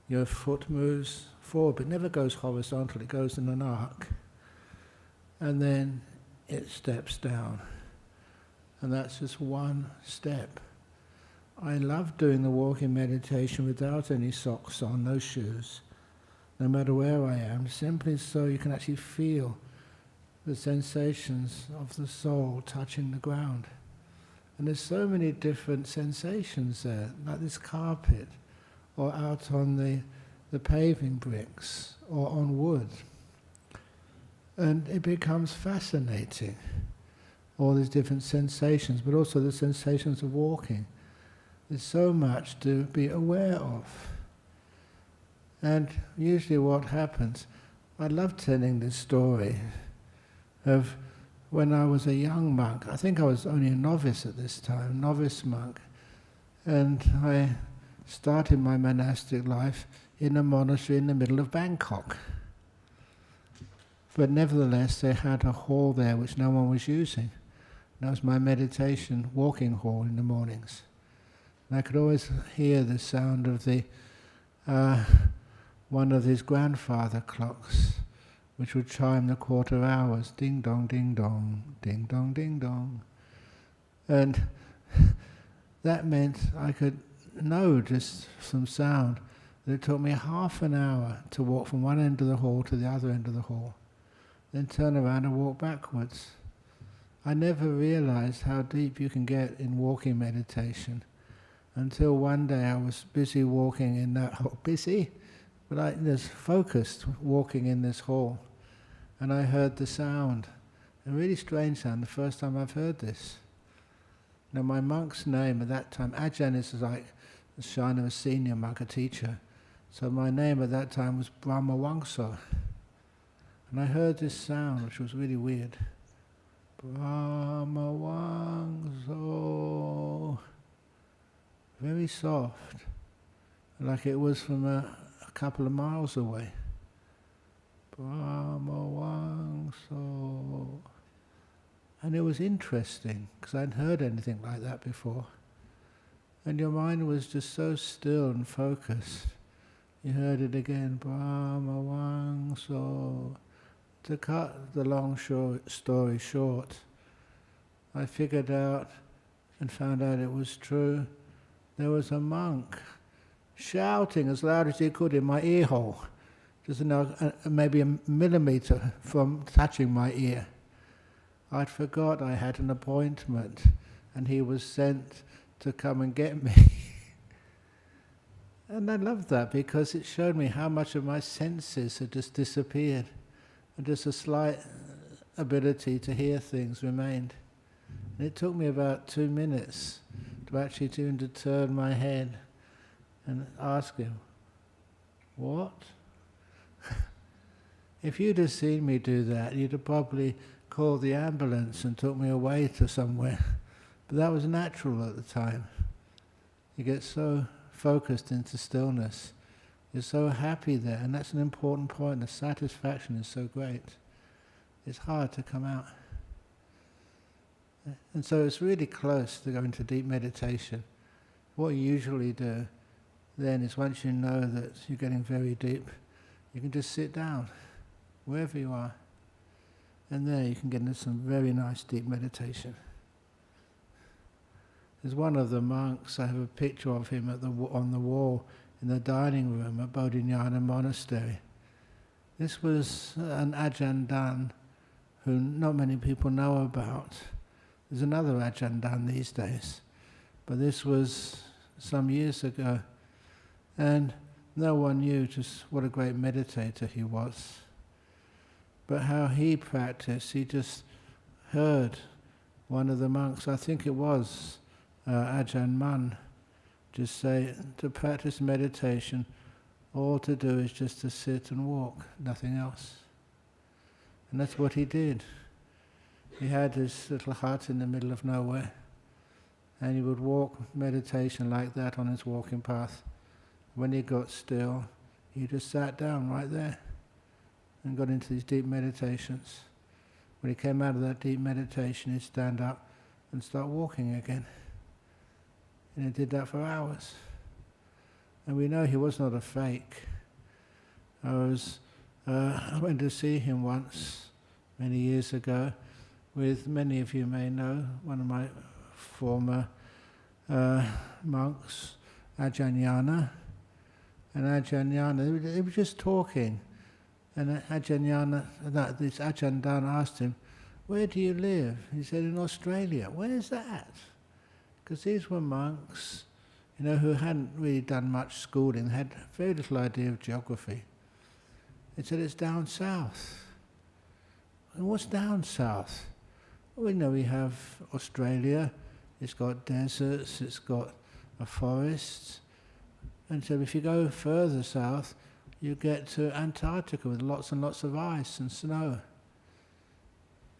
Speaker 1: Your foot moves forward, but never goes horizontal, it goes in an arc. And then it steps down. And that's just one step. I love doing the walking meditation without any socks on, no shoes, no matter where I am, simply so you can actually feel the sensations of the soul touching the ground. And there's so many different sensations there, like this carpet, or out on the paving bricks, or on wood. And it becomes fascinating, all these different sensations, but also the sensations of walking. There's so much to be aware of. And usually what happens, I love telling this story of when I was a young monk. I think I was only a novice at this time, novice monk. And I started my monastic life in a monastery in the middle of Bangkok. But nevertheless, they had a hall there which no one was using. That was my meditation walking hall in the mornings. And I could always hear the sound of the one of his grandfather clocks, which would chime the quarter hours, ding dong, ding dong, ding dong, ding dong. And that meant I could know just from sound that it took me half an hour to walk from one end of the hall to the other end of the hall, then turn around and walk backwards. I never realized how deep you can get in walking meditation until one day I was busy walking in that hall. Busy? But I was focused walking in this hall, and I heard the sound, a really strange sound, the first time I've heard this. Now my monk's name at that time, Ajahn is like the shine of a senior monk, a teacher. So my name at that time was BSWA. And I heard this sound, which was really weird. BSWA. Very soft, like it was from a couple of miles away. BSWA. And it was interesting, because I hadn't heard anything like that before. And your mind was just so still and focused. You heard it again, BSWA. To cut the long story short, I figured out and found out it was true. There was a monk shouting as loud as he could in my ear hole, just maybe a millimeter from touching my ear. I'd forgot I had an appointment, and he was sent to come and get me. And I loved that because it showed me how much of my senses had just disappeared, and just a slight ability to hear things remained. And it took me about 2 minutes to actually to turn my head and ask him, what? If you'd have seen me do that, you'd have probably called the ambulance and took me away to somewhere. But that was natural at the time. You get so focused into stillness You're so happy there, and that's an important point. The satisfaction is so great. It's hard to come out. And so it's really close to going to deep meditation. What you usually do then is, once you know that you're getting very deep, you can just sit down, wherever you are. And there you can get into some very nice deep meditation. There's one of the monks, I have a picture of him on the wall in the dining room at Bodhinyana Monastery. This was an Ajahn Brahm who not many people know about. There's another Ajahn Brahm these days, but this was some years ago, and no one knew just what a great meditator he was. But how he practiced, he just heard one of the monks, I think it was Ajahn Brahm, just say, to practice meditation, all to do is just to sit and walk, nothing else. And that's what he did. He had this little hut in the middle of nowhere, and he would walk meditation like that on his walking path. When he got still, he just sat down right there and got into these deep meditations. When he came out of that deep meditation, he'd stand up and start walking again. And he did that for hours. And we know he was not a fake. I went to see him once, many years ago, with, many of you may know, one of my former monks, Ajahn. And Ajahn, they were just talking. And this Ajahn Brahm asked him, "Where do you live?" He said, "In Australia." "Where's that?" Because these were monks, who hadn't really done much schooling, had very little idea of geography. He said, "It's down south." And what's down south? Well, we know we have Australia, it's got deserts, it's got a forest. And so if you go further south, you get to Antarctica with lots and lots of ice and snow.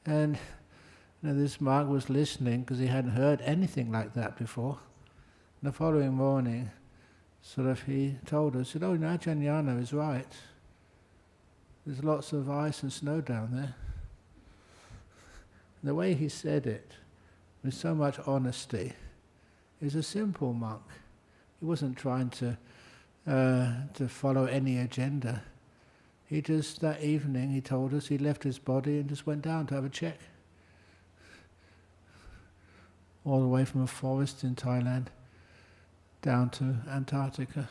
Speaker 1: And this monk was listening because he hadn't heard anything like that before. And the following morning, he told us, Ajahn is right. There's lots of ice and snow down there. And the way he said it, with so much honesty, he was a simple monk. He wasn't trying to follow any agenda. He just, that evening, he told us, he left his body and just went down to have a check. All the way from a forest in Thailand down to Antarctica.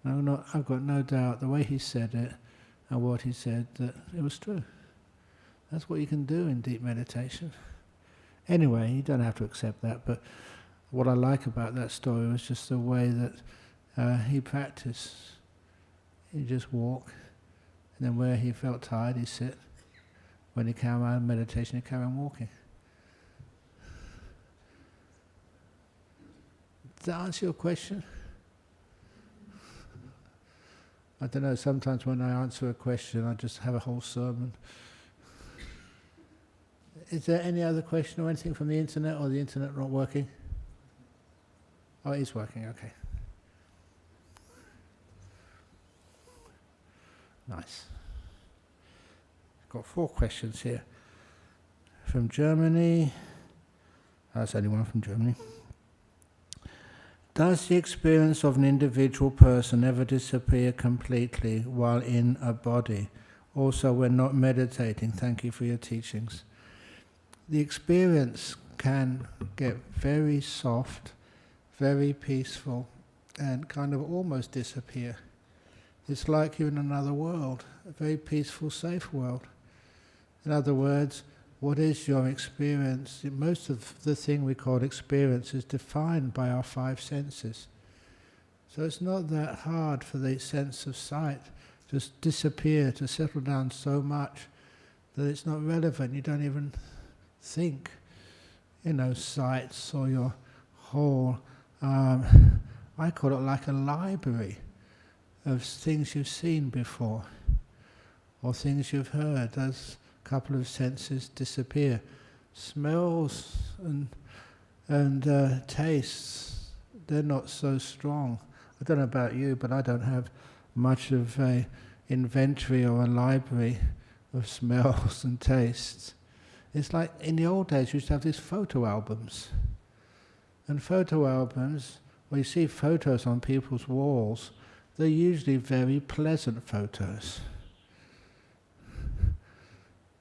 Speaker 1: I've got no doubt the way he said it and what he said, that it was true. That's what you can do in deep meditation. Anyway, you don't have to accept that, but what I like about that story was just the way that he practiced. He'd just walk, and then where he felt tired, he'd sit. When he came out of meditation, he'd carry on walking. Does that answer your question? I don't know, sometimes when I answer a question, I just have a whole sermon. Is there any other question or anything from the internet, or the internet not working? Oh, it is working, okay. Nice. Got 4 questions here. From Germany. That's only one from Germany. Does the experience of an individual person ever disappear completely while in a body? Also, when not meditating. Thank you for your teachings. The experience can get very soft, very peaceful, and kind of almost disappear. It's like you're in another world, a very peaceful, safe world. In other words, what is your experience? Most of the thing we call experience is defined by our 5 senses. So it's not that hard for the sense of sight to disappear, to settle down so much that it's not relevant. You don't even think, sights or your whole, I call it like a library of things you've seen before or things you've heard. Those couple of senses disappear. Smells and tastes, they're not so strong. I don't know about you, but I don't have much of a inventory or a library of smells and tastes. It's like in the old days, you used to have these photo albums. And photo albums, where you see photos on people's walls, they're usually very pleasant photos.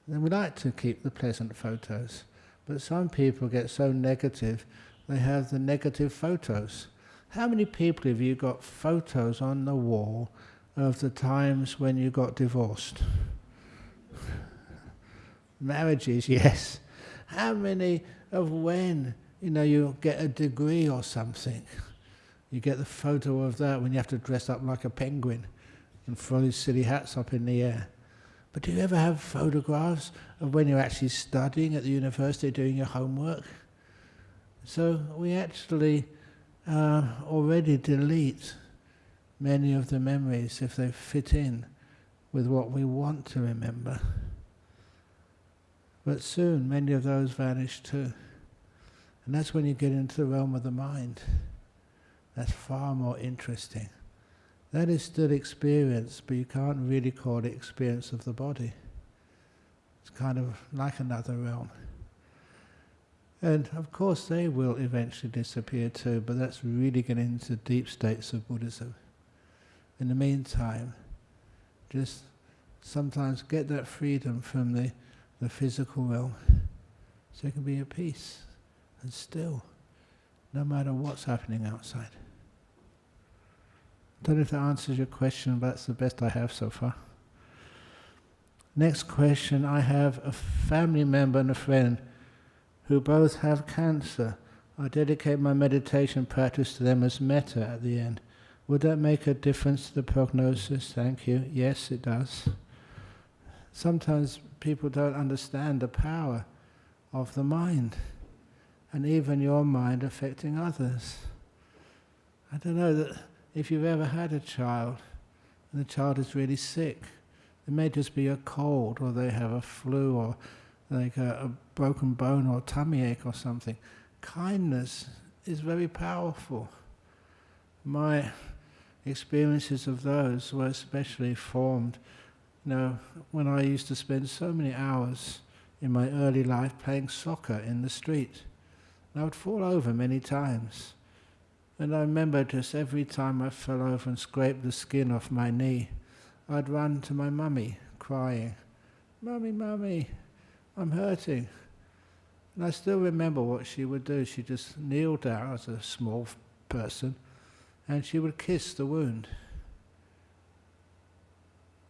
Speaker 1: And we like to keep the pleasant photos, but some people get so negative, they have the negative photos. How many people have you got photos on the wall of the times when you got divorced? Marriages, yes. How many of when, you get a degree or something? You get the photo of that when you have to dress up like a penguin and throw these silly hats up in the air. But do you ever have photographs of when you're actually studying at the university, doing your homework? So we actually already delete many of the memories if they fit in with what we want to remember. But soon many of those vanish too. And that's when you get into the realm of the mind. That's far more interesting. That is still experience, but you can't really call it experience of the body. It's kind of like another realm. And of course they will eventually disappear too, but that's really getting into deep states of Buddhism. In the meantime, just sometimes get that freedom from the physical realm, so you can be at peace and still, no matter what's happening outside. Don't know if that answers your question, but that's the best I have so far. Next question, I have a family member and a friend who both have cancer. I dedicate my meditation practice to them as metta at the end. Would that make a difference to the prognosis? Thank you. Yes, it does. Sometimes people don't understand the power of the mind, and even your mind affecting others. I don't know that if you've ever had a child and the child is really sick, it may just be a cold, or they have a flu, or like a broken bone or tummy ache or something. Kindness is very powerful. My experiences of those were especially formed, when I used to spend so many hours in my early life playing soccer in the street. And I would fall over many times. And I remember just every time I fell over and scraped the skin off my knee, I'd run to my mummy, crying, "Mummy, Mummy, I'm hurting." And I still remember what she would do. She'd just kneel down as a small person, and she would kiss the wound.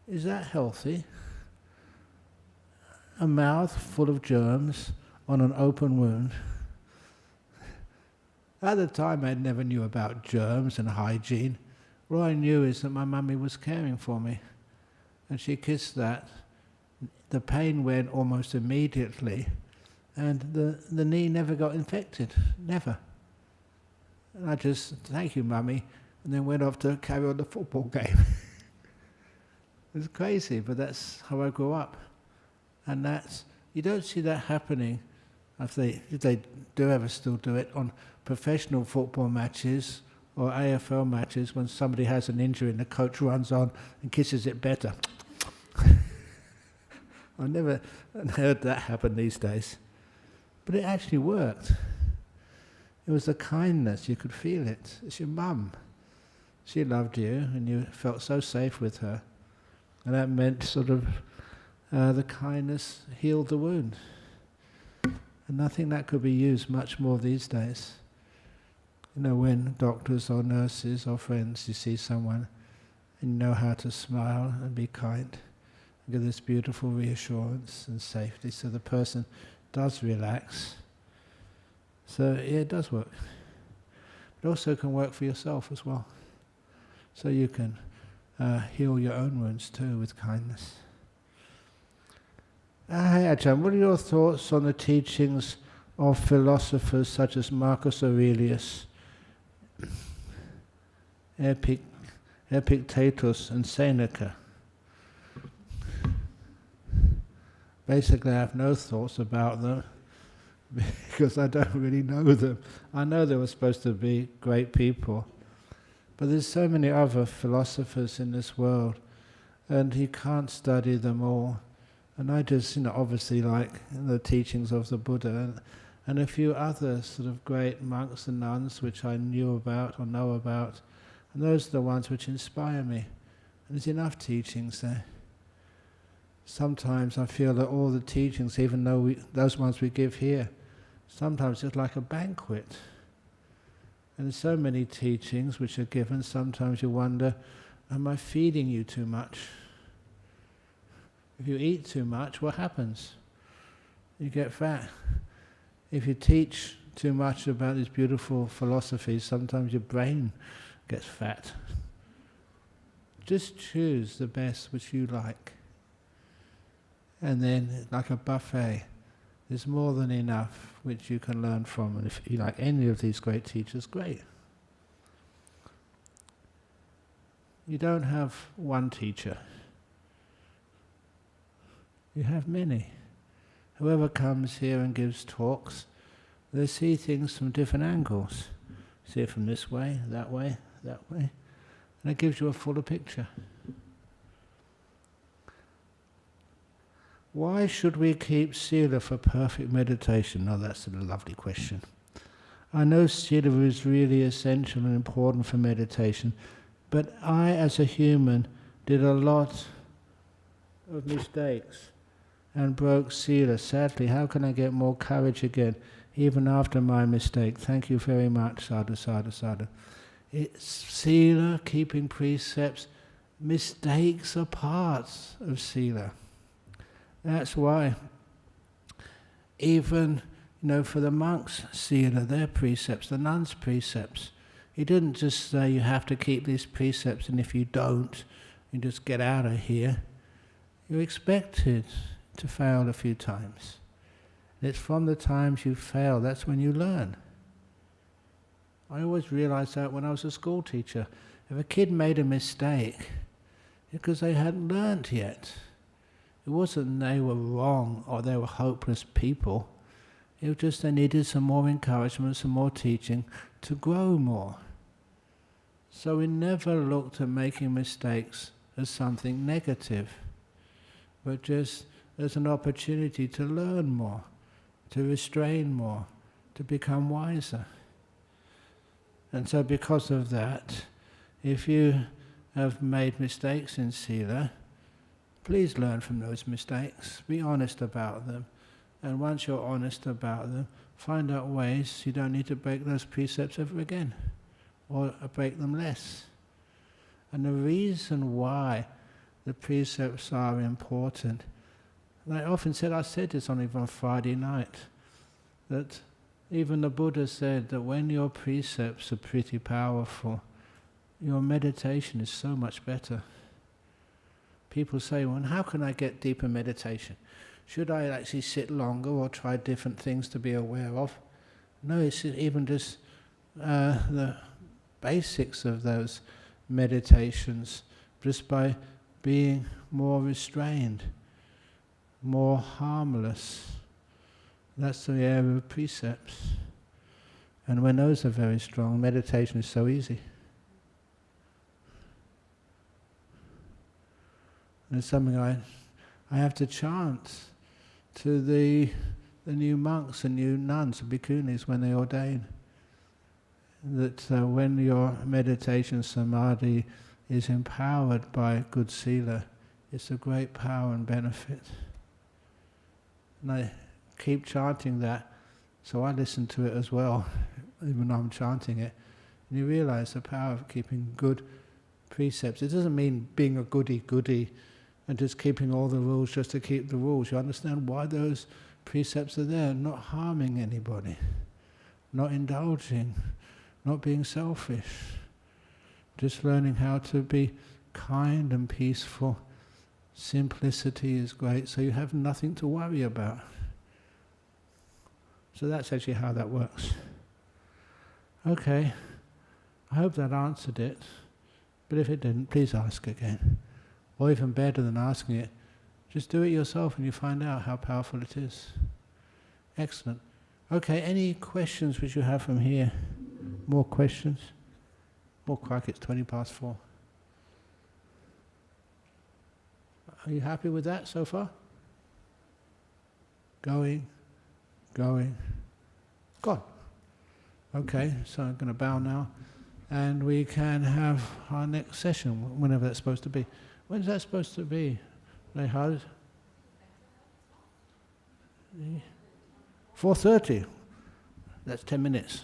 Speaker 1: Is that healthy? A mouth full of germs on an open wound. At the time I never knew about germs and hygiene. All I knew is that my mummy was caring for me. And she kissed that. The pain went almost immediately. And the knee never got infected. Never. And I just, "Thank you, Mummy," and then went off to carry on the football game. It was crazy, but that's how I grew up. And you don't see that happening, if they do ever still do it, on professional football matches or AFL matches when somebody has an injury and the coach runs on and kisses it better. I've never heard that happen these days. But it actually worked. It was the kindness, you could feel it. It's your mum. She loved you and you felt so safe with her. And that meant the kindness healed the wound. And I think that could be used much more these days. When doctors or nurses or friends, you see someone and you know how to smile and be kind, and give this beautiful reassurance and safety, so the person does relax. So yeah, it does work. It also can work for yourself as well. So you can heal your own wounds too with kindness. Hey Ajahn, what are your thoughts on the teachings of philosophers such as Marcus Aurelius, Epictetus and Seneca? Basically I have no thoughts about them because I don't really know them. I know they were supposed to be great people, But there's so many other philosophers in this world, and you can't study them all. And I just, obviously like the teachings of the Buddha and a few other sort of great monks and nuns which I knew about or know about, and those are the ones which inspire me. And there's enough teachings there. Sometimes I feel that all the teachings, even though those ones we give here, sometimes it's like a banquet. And there's so many teachings which are given, sometimes you wonder, am I feeding you too much? If you eat too much, what happens? You get fat. If you teach too much about these beautiful philosophies, sometimes your brain gets fat. Just choose the best which you like. And then, like a buffet, there's more than enough which you can learn from. And if you like any of these great teachers, great. You don't have one teacher. You have many. Whoever comes here and gives talks, they see things from different angles. See it from this way, that way, that way. And it gives you a fuller picture. Why should we keep Sila for perfect meditation? Oh, that's a lovely question. I know Sila is really essential and important for meditation, but I, as a human, did a lot of mistakes and broke Sila. Sadly, how can I get more courage again, even after my mistake? Thank you very much, sadhu, sadhu, sadhu. It's Sila, keeping precepts. Mistakes are parts of Sila. That's why even, for the monks' Sila, their precepts, the nuns' precepts, he didn't just say you have to keep these precepts and if you don't, you just get out of here. You're expected to fail a few times. And it's from the times you fail, that's when you learn. I always realized that when I was a school teacher. If a kid made a mistake, because they hadn't learnt yet. It wasn't they were wrong or they were hopeless people. It was just they needed some more encouragement, some more teaching to grow more. So we never looked at making mistakes as something negative, but just as an opportunity to learn more, to restrain more, to become wiser. And so because of that, if you have made mistakes in Sila, please learn from those mistakes. Be honest about them. And once you're honest about them, find out ways you don't need to break those precepts ever again, or break them less. And the reason why the precepts are important, and I often said, I said this on even Friday night, that even the Buddha said that when your precepts are pretty powerful, your meditation is so much better. People say, well, how can I get deeper meditation? Should I actually sit longer or try different things to be aware of? No, it's even just the basics of those meditations, just by being more restrained, more harmless. That's the area of precepts. And when those are very strong, meditation is so easy. And it's something I have to chant to the new monks and new nuns, the bhikkhunis, when they ordain. That when your meditation samadhi is empowered by good sila, it's a great power and benefit. And I keep chanting that, so I listen to it as well, even though I'm chanting it. And you realize the power of keeping good precepts. It doesn't mean being a goody-goody and just keeping all the rules just to keep the rules. You understand why those precepts are there, not harming anybody, not indulging, not being selfish, just learning how to be kind and peaceful. Simplicity is great, so you have nothing to worry about. So that's actually how that works. Okay, I hope that answered it, but if it didn't, please ask again. Or even better than asking it, just do it yourself and you find out how powerful it is. Excellent. Okay, any questions which you have from here? More questions? Oh, crikey, it's 4:20. Are you happy with that so far? Going, gone. Okay, so I'm going to bow now, and we can have our next session, whenever that's supposed to be. When's that supposed to be? Rehad? 4:30. That's 10 minutes.